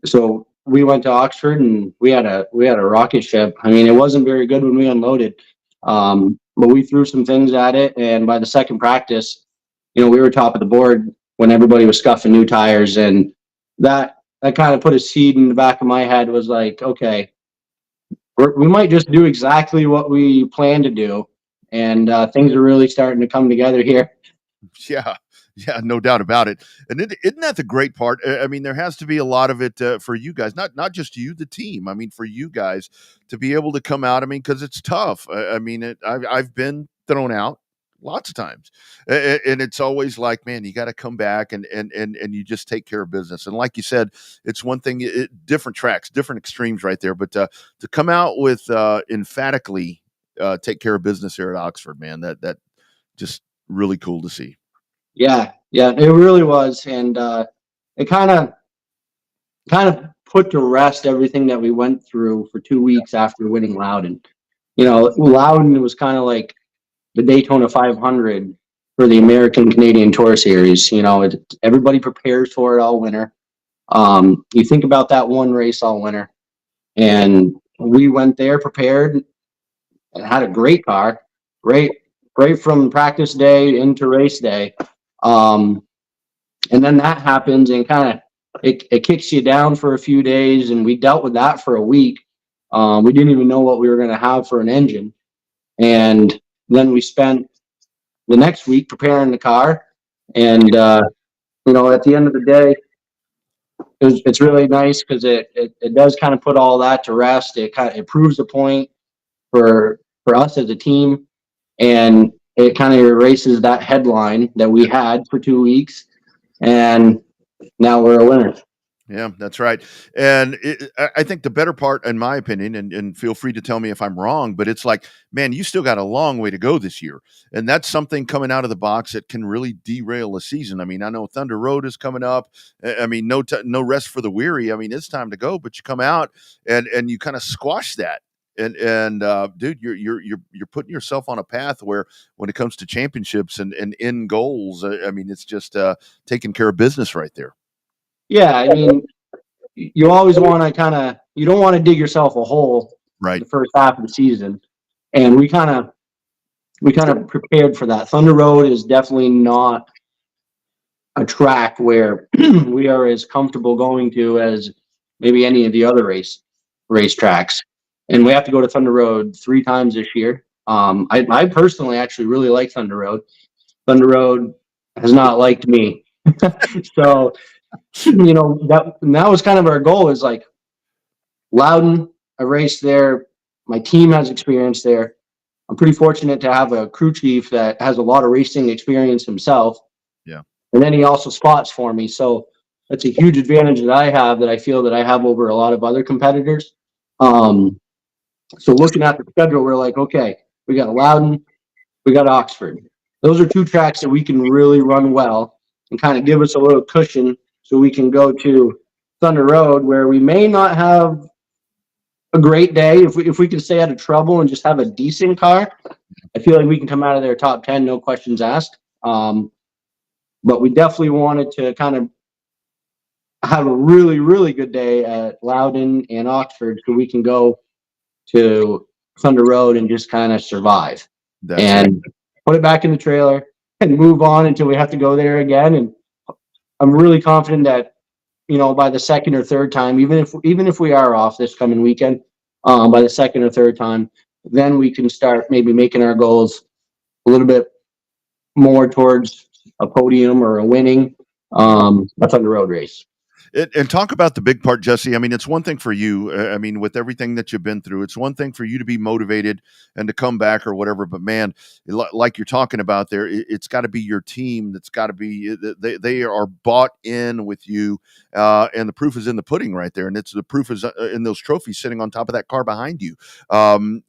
So we went to Oxford and we had a rocket ship. I mean, it wasn't very good when we unloaded, but we threw some things at it, and by the second practice, you know, we were top of the board when everybody was scuffing new tires, and that kind of put a seed in the back of my head. Was like, okay, we might just do exactly what we planned to do, and things are really starting to come together here. Yeah, no doubt about it. And isn't that the great part? I mean, there has to be a lot of it for you guys, not just you, the team. I mean, for you guys to be able to come out. I mean, because it's tough. I mean, I've been thrown out lots of times, and it's always like, man, you got to come back and you just take care of business. And like you said, it's one thing, different tracks, different extremes right there, but to come out with emphatically take care of business here at Oxford, man, that just really cool to see. Yeah, it really was, and it kind of put to rest everything that we went through for 2 weeks after winning Loudon. You know, Loudon was kind of like the Daytona 500 for the American Canadian Tour Series. You know, everybody prepares for it all winter. You think about that one race all winter, and we went there prepared and had a great car, great from practice day into race day. And then that happens, and kind of it kicks you down for a few days, and we dealt with that for a week. We didn't even know what we were going to have for an engine, and then we spent the next week preparing the car. And you know, at the end of the day, it's really nice, because it does kind of put all that to rest. It proves a point for us as a team, and it kind of erases that headline that we had for 2 weeks, and now we're a winner. Yeah, that's right. And I think the better part, in my opinion, and feel free to tell me if I'm wrong, but it's like, man, you still got a long way to go this year. And that's something coming out of the box that can really derail a season. I mean, I know Thunder Road is coming up. I mean, no rest for the weary. I mean, it's time to go, but you come out and you kind of squash that. And dude, you're putting yourself on a path where when it comes to championships and end goals, I mean, it's just taking care of business right there. Yeah, I mean, you always want to you don't want to dig yourself a hole right the first half of the season. And we kind of prepared for that. Thunder Road is definitely not a track where we are as comfortable going to as maybe any of the other race tracks. And we have to go to Thunder Road 3 times this year. I personally actually really like Thunder Road. Thunder Road has not liked me. So, that was kind of our goal, is like Loudon, a race there. My team has experience there. I'm pretty fortunate to have a crew chief that has a lot of racing experience himself. Yeah. And then he also spots for me. So that's a huge advantage that I have, that I feel that I have over a lot of other competitors. So looking at the schedule, we're like, okay, we got Loudon, we got Oxford. Those are 2 tracks that we can really run well and kind of give us a little cushion so we can go to Thunder Road, where we may not have a great day. If we can stay out of trouble and just have a decent car, I feel like we can come out of there top 10, no questions asked. But we definitely wanted to kind of have a really, really good day at Loudon and Oxford so we can go to Thunder Road and just kind of survive and put it back in the trailer and move on until we have to go there again. And I'm really confident that, by the second or third time, even if we are off this coming weekend, by the second or third time, then we can start maybe making our goals a little bit more towards a podium or a winning a Thunder Road race. And talk about the big part, Jesse. I mean, it's one thing for you. I mean, with everything that you've been through, it's one thing for you to be motivated and to come back or whatever. But man, like you're talking about there, it's got to be your team. That's got to be they are bought in with you, and the proof is in the pudding right there. And the proof is in those trophies sitting on top of that car behind you.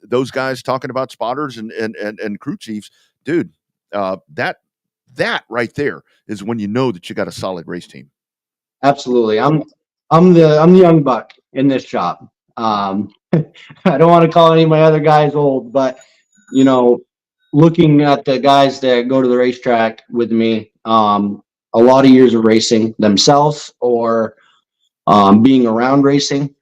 Those guys talking about spotters and crew chiefs, dude. That right there is when you know that you got a solid race team. Absolutely. I'm the young buck in this shop. I don't want to call any of my other guys old, but looking at the guys that go to the racetrack with me, a lot of years of racing themselves or being around racing.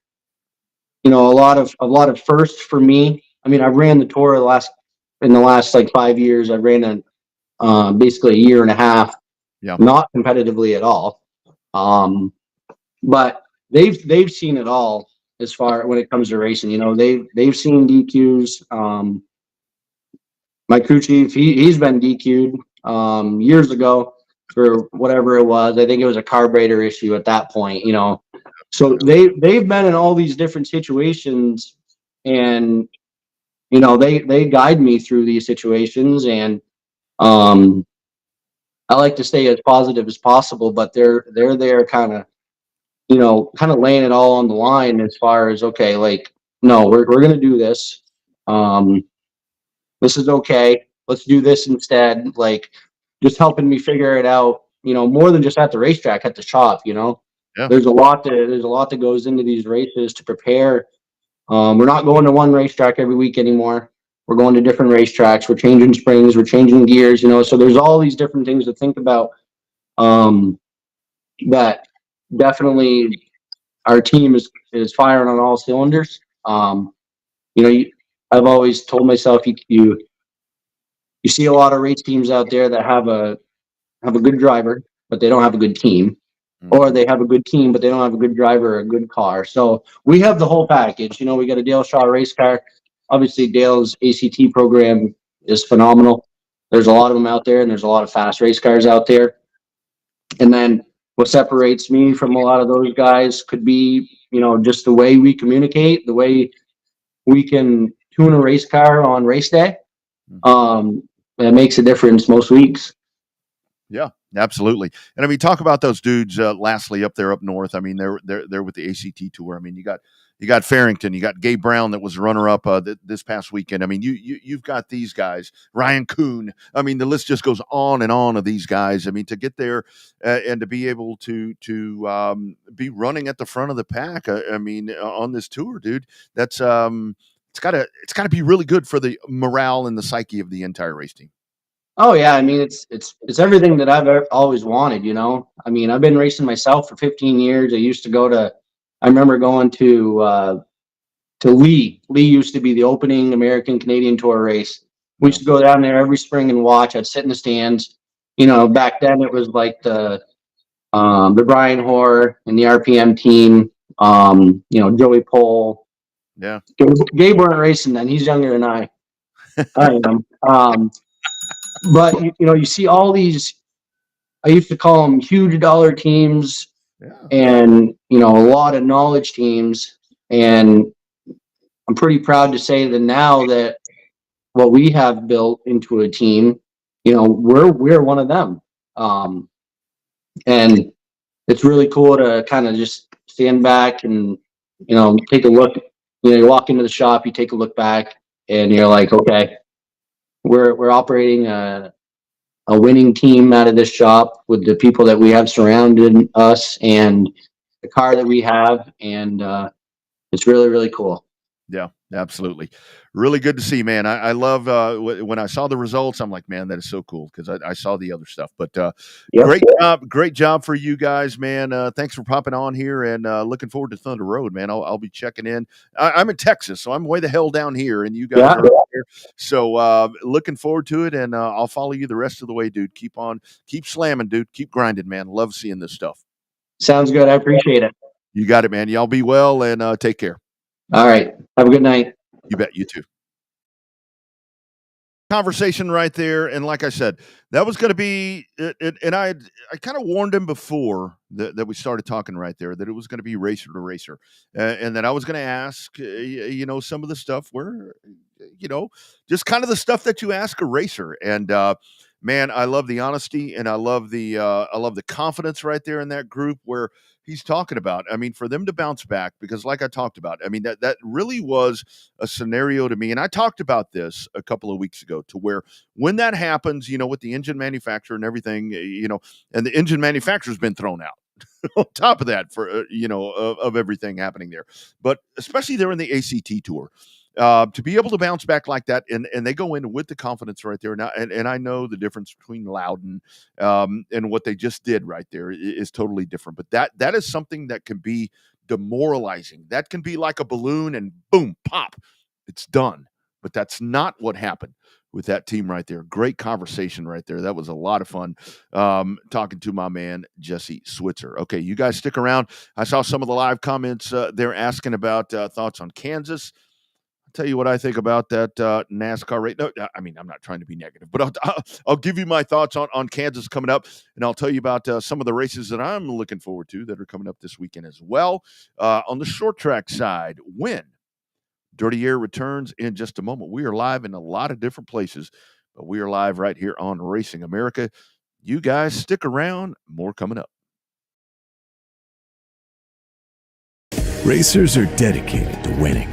A lot of firsts for me. I mean, I ran the tour in the last like 5 years. I ran basically a year and a half, not competitively at all. But they've seen it all as far when it comes to racing. They've seen DQs. My crew chief, he's been DQ'd years ago for whatever it was. I think it was a carburetor issue at that point. So they've been in all these different situations, and they guide me through these situations, and I like to stay as positive as possible, but they're there kind of laying it all on the line as far as, okay, like, no, we're going to do this. This is okay. Let's do this instead. Like, just helping me figure it out, more than just at the racetrack, at the shop, there's a lot that goes into these races to prepare. We're not going to one racetrack every week anymore. We're going to different racetracks. We're changing springs. We're changing gears, so there's all these different things to think about. That definitely our team is firing on all cylinders. I've always told myself you see a lot of race teams out there that have a good driver, but they don't have a good team, or they have a good team, but they don't have a good driver or a good car. So we have the whole package. We got a Dale Shaw race car. Obviously, Dale's ACT program is phenomenal. There's a lot of them out there, and there's a lot of fast race cars out there. And then what separates me from a lot of those guys could be, just the way we communicate, the way we can tune a race car on race day. That makes a difference most weeks. Yeah, absolutely. And I mean, talk about those dudes. Lastly, up north. I mean, they're with the ACT Tour. I mean, you got Farrington, you got Gabe Brown that was runner up this past weekend. I mean, you've got these guys, Ryan Kuhn. I mean, the list just goes on and on of these guys. I mean, to get there and to be able to be running at the front of the pack. I mean, on this tour, dude, that's it's gotta be really good for the morale and the psyche of the entire race team. Oh yeah, I mean it's everything that I've always wanted, you know. I mean, I've been racing myself for 15 years. I remember going to Lee. Lee used to be the opening American Canadian Tour race. We used to go down there every spring and watch. I'd sit in the stands. You know, back then it was like the Brian Hoare and the RPM team. You know, Joey Pole. Yeah. Gabe weren't racing then. He's younger than I am. But you know, you see all these, I used to call them huge dollar teams, and you know, a lot of knowledge teams. And I'm pretty proud to say that now that what we have built into a team, you know, we're one of them. And it's really cool to kind of just stand back and, you know, take a look. You know, you walk into the shop, you take a look back, and you're like, okay, we're operating a winning team out of this shop with the people that we have surrounded us and the car that we have. And it's really, really cool. Yeah, absolutely. Really good to see, man. I love when I saw the results, I'm like, man, that is so cool because I saw the other stuff. But great job for you guys, man. Thanks for popping on here and looking forward to Thunder Road, man. I'll be checking in. I'm in Texas, so I'm way the hell down here, and you guys are up here. So looking forward to it, and I'll follow you the rest of the way, dude. Keep slamming, dude. Keep grinding, man. Love seeing this stuff. Sounds good. I appreciate it. You got it, man. Y'all be well and take care. All right. Have a good night. You bet. You too. Conversation right there. And like I said, that was going to be it. And I kind of warned him before that we started talking right there that it was going to be racer to racer and that I was going to ask, you know, some of the stuff where, you know, just kind of the stuff that you ask a racer. And, man, I love the honesty and I love the confidence right there in that group where he's talking about. I mean, for them to bounce back, because like I talked about, I mean, that really was a scenario to me. And I talked about this a couple of weeks ago to where when that happens, you know, with the engine manufacturer and everything, you know, and the engine manufacturer's been thrown out on top of that for, you know, of everything happening there. But especially there in the ACT Tour. To be able to bounce back like that, and they go in with the confidence right there now, and I know the difference between Loudon and what they just did right there is totally different. But that is something that can be demoralizing. That can be like a balloon, and boom, pop, it's done. But that's not what happened with that team right there. Great conversation right there. That was a lot of fun talking to my man, Jesse Switser. Okay, you guys stick around. I saw some of the live comments. They're asking about thoughts on Kansas. Tell you what I think about that NASCAR race. No, I mean, I'm not trying to be negative, but I'll give you my thoughts on Kansas coming up, and I'll tell you about some of the races that I'm looking forward to that are coming up this weekend as well. On the short track side, when Dirty Air returns in just a moment. We are live in a lot of different places, but we are live right here on Racing America. You guys stick around. More coming up. Racers are dedicated to winning.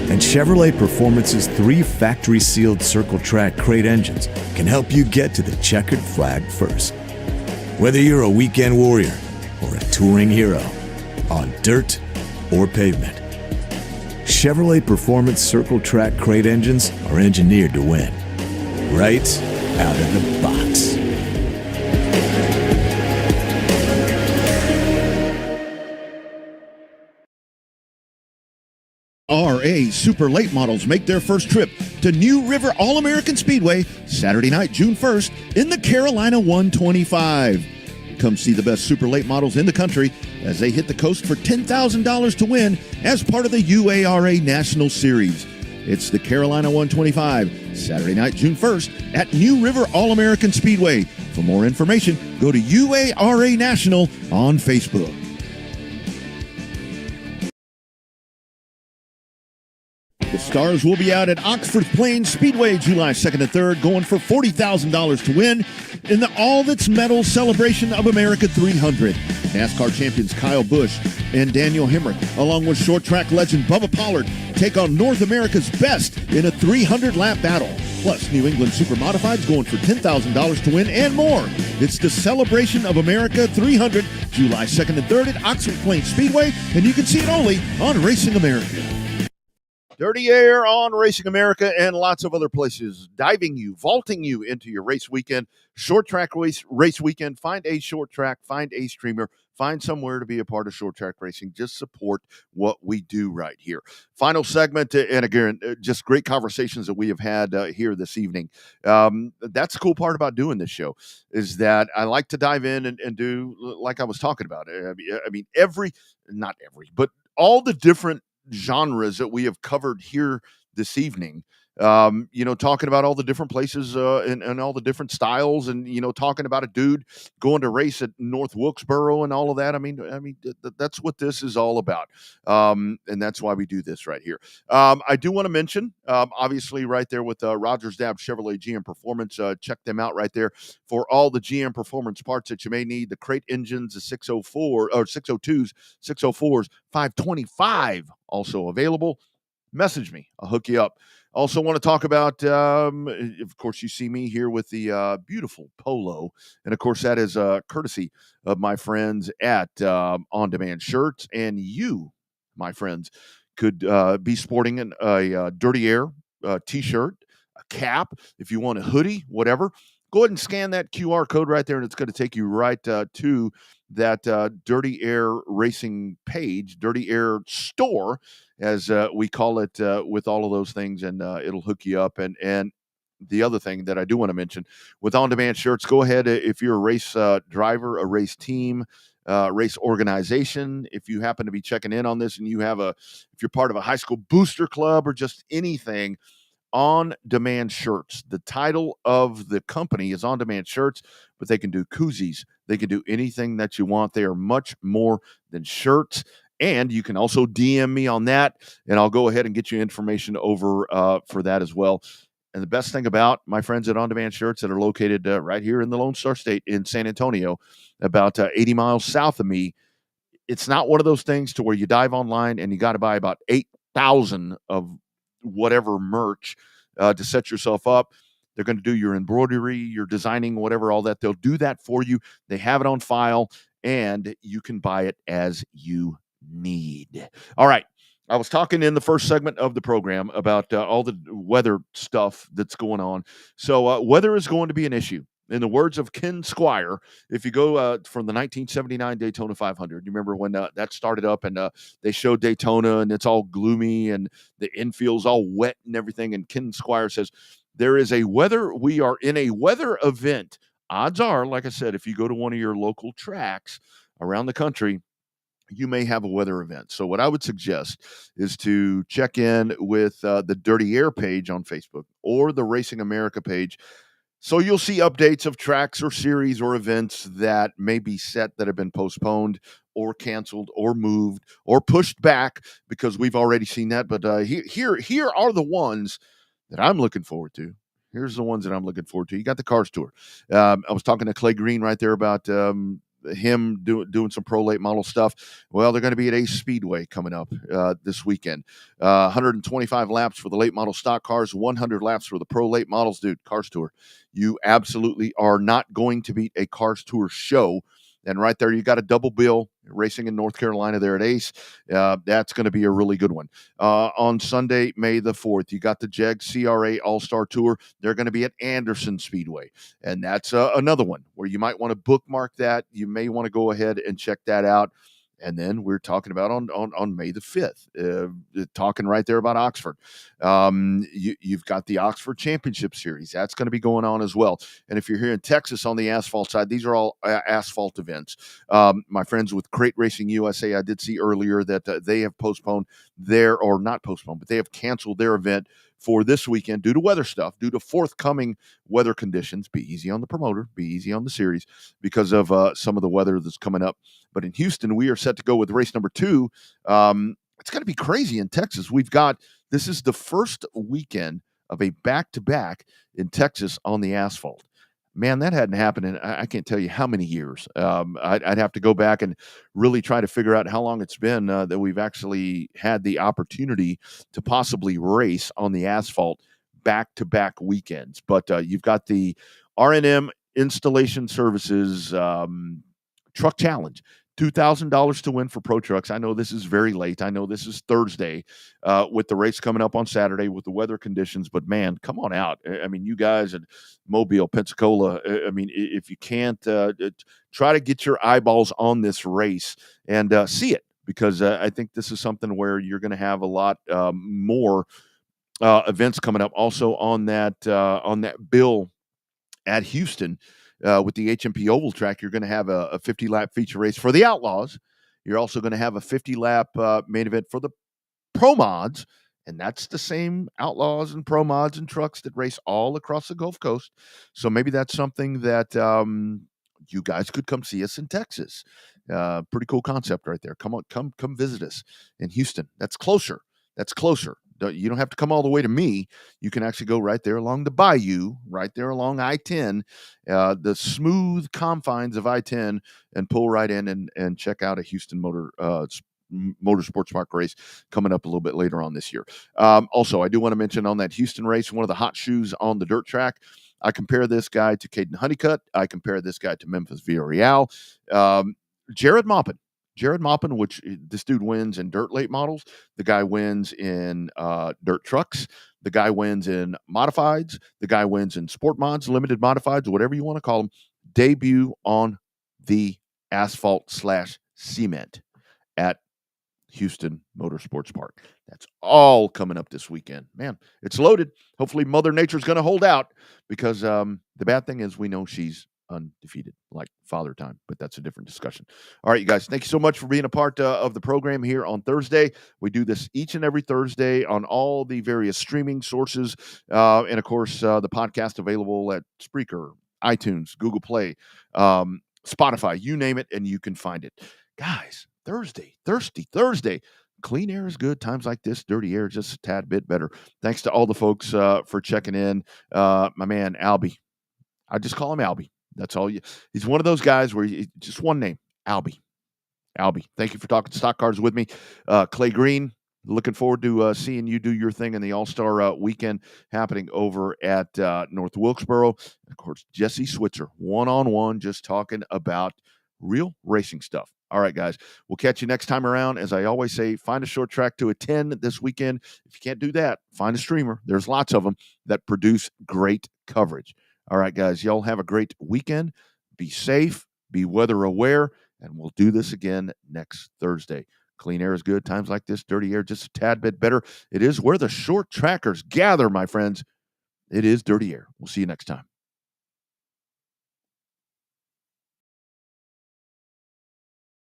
And Chevrolet Performance's 3 factory-sealed Circle Track crate engines can help you get to the checkered flag first. Whether you're a weekend warrior or a touring hero, on dirt or pavement, Chevrolet Performance Circle Track crate engines are engineered to win. Right out of the box. RA Super Late Models make their first trip to New River All-American Speedway Saturday night, June 1st in the Carolina 125. Come see the best super late models in the country as they hit the coast for $10,000 to win as part of the UARA National Series. It's the Carolina 125, Saturday night, June 1st at New River All-American Speedway. For more information, go to UARA National on Facebook. The Stars will be out at Oxford Plains Speedway July 2nd and 3rd, going for $40,000 to win in the All That's Metal Celebration of America 300. NASCAR champions Kyle Busch and Daniel Hemrick, along with short track legend Bubba Pollard, take on North America's best in a 300-lap battle. Plus, New England Super Modifieds going for $10,000 to win and more. It's the Celebration of America 300, July 2nd and 3rd at Oxford Plains Speedway, and you can see it only on Racing America. Dirty Air on Racing America and lots of other places, diving you, vaulting you into your race weekend, short track race weekend. Find a short track, find a streamer, find somewhere to be a part of short track racing. Just support what we do right here. Final segment, and again, just great conversations that we have had here this evening. That's the cool part about doing this show, is that I like to dive in and do, like I was talking about. I mean, not every, but all the different genres that we have covered here this evening, talking about all the different places and all the different styles, and talking about a dude going to race at North Wilkesboro and all of that. I mean that's what this is all about, and that's why we do this right here. I do want to mention, obviously, right there with Rogers Dabbs Chevrolet GM Performance. Check them out right there for all the GM Performance parts that you may need. The crate engines, the 604 or 602s, 604s, 525 also available. Message me, I'll hook you up. Also want to talk about, of course, you see me here with the beautiful polo. And, of course, that is courtesy of my friends at On Demand Shirts. And you, my friends, could be sporting a Dirty Air T-shirt, a cap, if you want a hoodie, whatever. Go ahead and scan that QR code right there, and it's going to take you right to that Dirty Air Racing page, Dirty Air store, as we call it, with all of those things, and it'll hook you up. And the other thing that I do want to mention, with on-demand shirts, go ahead, if you're a race driver, a race team, race organization, if you happen to be checking in on this and if you're part of a high school booster club or just anything, On-Demand Shirts. The title of the company is On-Demand Shirts, but they can do koozies. They can do anything that you want. They are much more than shirts. And you can also DM me on that, and I'll go ahead and get you information over for that as well. And the best thing about my friends at On-Demand Shirts that are located right here in the Lone Star State in San Antonio, about 80 miles south of me, it's not one of those things to where you dive online and you got to buy about 8,000 of whatever merch to set yourself up. They're going to do your embroidery, your designing, whatever, all that. They'll do that for you. They have it on file, and you can buy it as you need. All right. I was talking in the first segment of the program about all the weather stuff that's going on. So weather is going to be an issue. In the words of Ken Squire, if you go from the 1979 Daytona 500, you remember when that started up and they showed Daytona and it's all gloomy and the infield's all wet and everything. And Ken Squire says, we are in a weather event. Odds are, like I said, if you go to one of your local tracks around the country, you may have a weather event. So what I would suggest is to check in with the Dirty Air page on Facebook or the Racing America page. So you'll see updates of tracks or series or events that may be set that have been postponed or canceled or moved or pushed back, because we've already seen that. But here are the ones that I'm looking forward to. Here's the ones that I'm looking forward to. You got the Cars Tour. I was talking to Clay Green right there about him doing some pro late model stuff. Well, they're going to be at Ace Speedway coming up this weekend. 125 laps for the late model stock cars, 100 laps for the pro late models. Dude, Cars Tour, you absolutely are not going to beat a Cars Tour show. And right there, you got a double bill racing in North Carolina there at Ace. That's going to be a really good one. On Sunday, May the 4th, you got the JEG CRA All-Star Tour. They're going to be at Anderson Speedway. And that's another one where you might want to bookmark that. You may want to go ahead and check that out. And then we're talking about on May the 5th, talking right there about Oxford. You've got the Oxford Championship Series. That's going to be going on as well. And if you're here in Texas on the asphalt side, these are all asphalt events. My friends with Crate Racing USA, I did see earlier that they have postponed but they have canceled their event for this weekend due to weather stuff, due to forthcoming weather conditions. Be easy on the promoter, be easy on the series because of some of the weather that's coming up. But in Houston, we are set to go with race number 2. It's going to be crazy in Texas. We've got This is the first weekend of a back-to-back in Texas on the asphalt. Man, that hadn't happened in I can't tell you how many years. I'd have to go back and really try to figure out how long it's been that we've actually had the opportunity to possibly race on the asphalt back-to-back weekends. But you've got the R&M Installation Services Truck Challenge. $2,000 to win for Pro Trucks. I know this is very late. I know this is Thursday with the race coming up on Saturday with the weather conditions. But, man, come on out. I mean, you guys at Mobile, Pensacola, I mean, if you can't, try to get your eyeballs on this race and see it, because I think this is something where you're going to have a lot more events coming up. Also on that bill at Houston, with the HMP Oval Track, you're going to have a 50-lap feature race for the Outlaws. You're also going to have a 50-lap main event for the Pro Mods, and that's the same Outlaws and Pro Mods and trucks that race all across the Gulf Coast. So maybe that's something that you guys could come see us in Texas. Pretty cool concept right there. Come on, come visit us in Houston. That's closer. You don't have to come all the way to me. You can actually go right there along the bayou, right there along I-10, the smooth confines of I-10, and pull right in and check out a Houston Motorsports Park race coming up a little bit later on this year. Also, I do want to mention on that Houston race, one of the hot shoes on the dirt track, I compare this guy to Caden Honeycutt. I compare this guy to Memphis Villarreal. Jared Maupin, which this dude wins in dirt late models. The guy wins in dirt trucks. The guy wins in modifieds. The guy wins in sport mods, limited modifieds, whatever you want to call them. Debut on the asphalt/cement at Houston Motorsports Park. That's all coming up this weekend. Man, it's loaded. Hopefully Mother Nature's going to hold out, because the bad thing is we know she's undefeated, like Father Time, but that's a different discussion. All right, you guys, thank you so much for being a part of the program here on Thursday. We do this each and every Thursday on all the various streaming sources, and of course the podcast available at Spreaker, iTunes, Google Play, Spotify, you name it, and you can find it. Guys, Thursday. Clean air is good. Times like this, dirty air is just a tad bit better. Thanks to all the folks for checking in. My man Alby, I just call him Alby. That's all. He's one of those guys where just one name, Alby. Thank you for talking stock cars with me. Clay Green, looking forward to seeing you do your thing in the All-Star weekend happening over at North Wilkesboro. And of course, Jesse Switser, one-on-one, just talking about real racing stuff. All right, guys, we'll catch you next time around. As I always say, find a short track to attend this weekend. If you can't do that, find a streamer. There's lots of them that produce great coverage. All right, guys, y'all have a great weekend. Be safe, be weather aware, and we'll do this again next Thursday. Clean air is good. Times like this, dirty air just a tad bit better. It is where the short trackers gather, my friends. It is dirty air. We'll see you next time.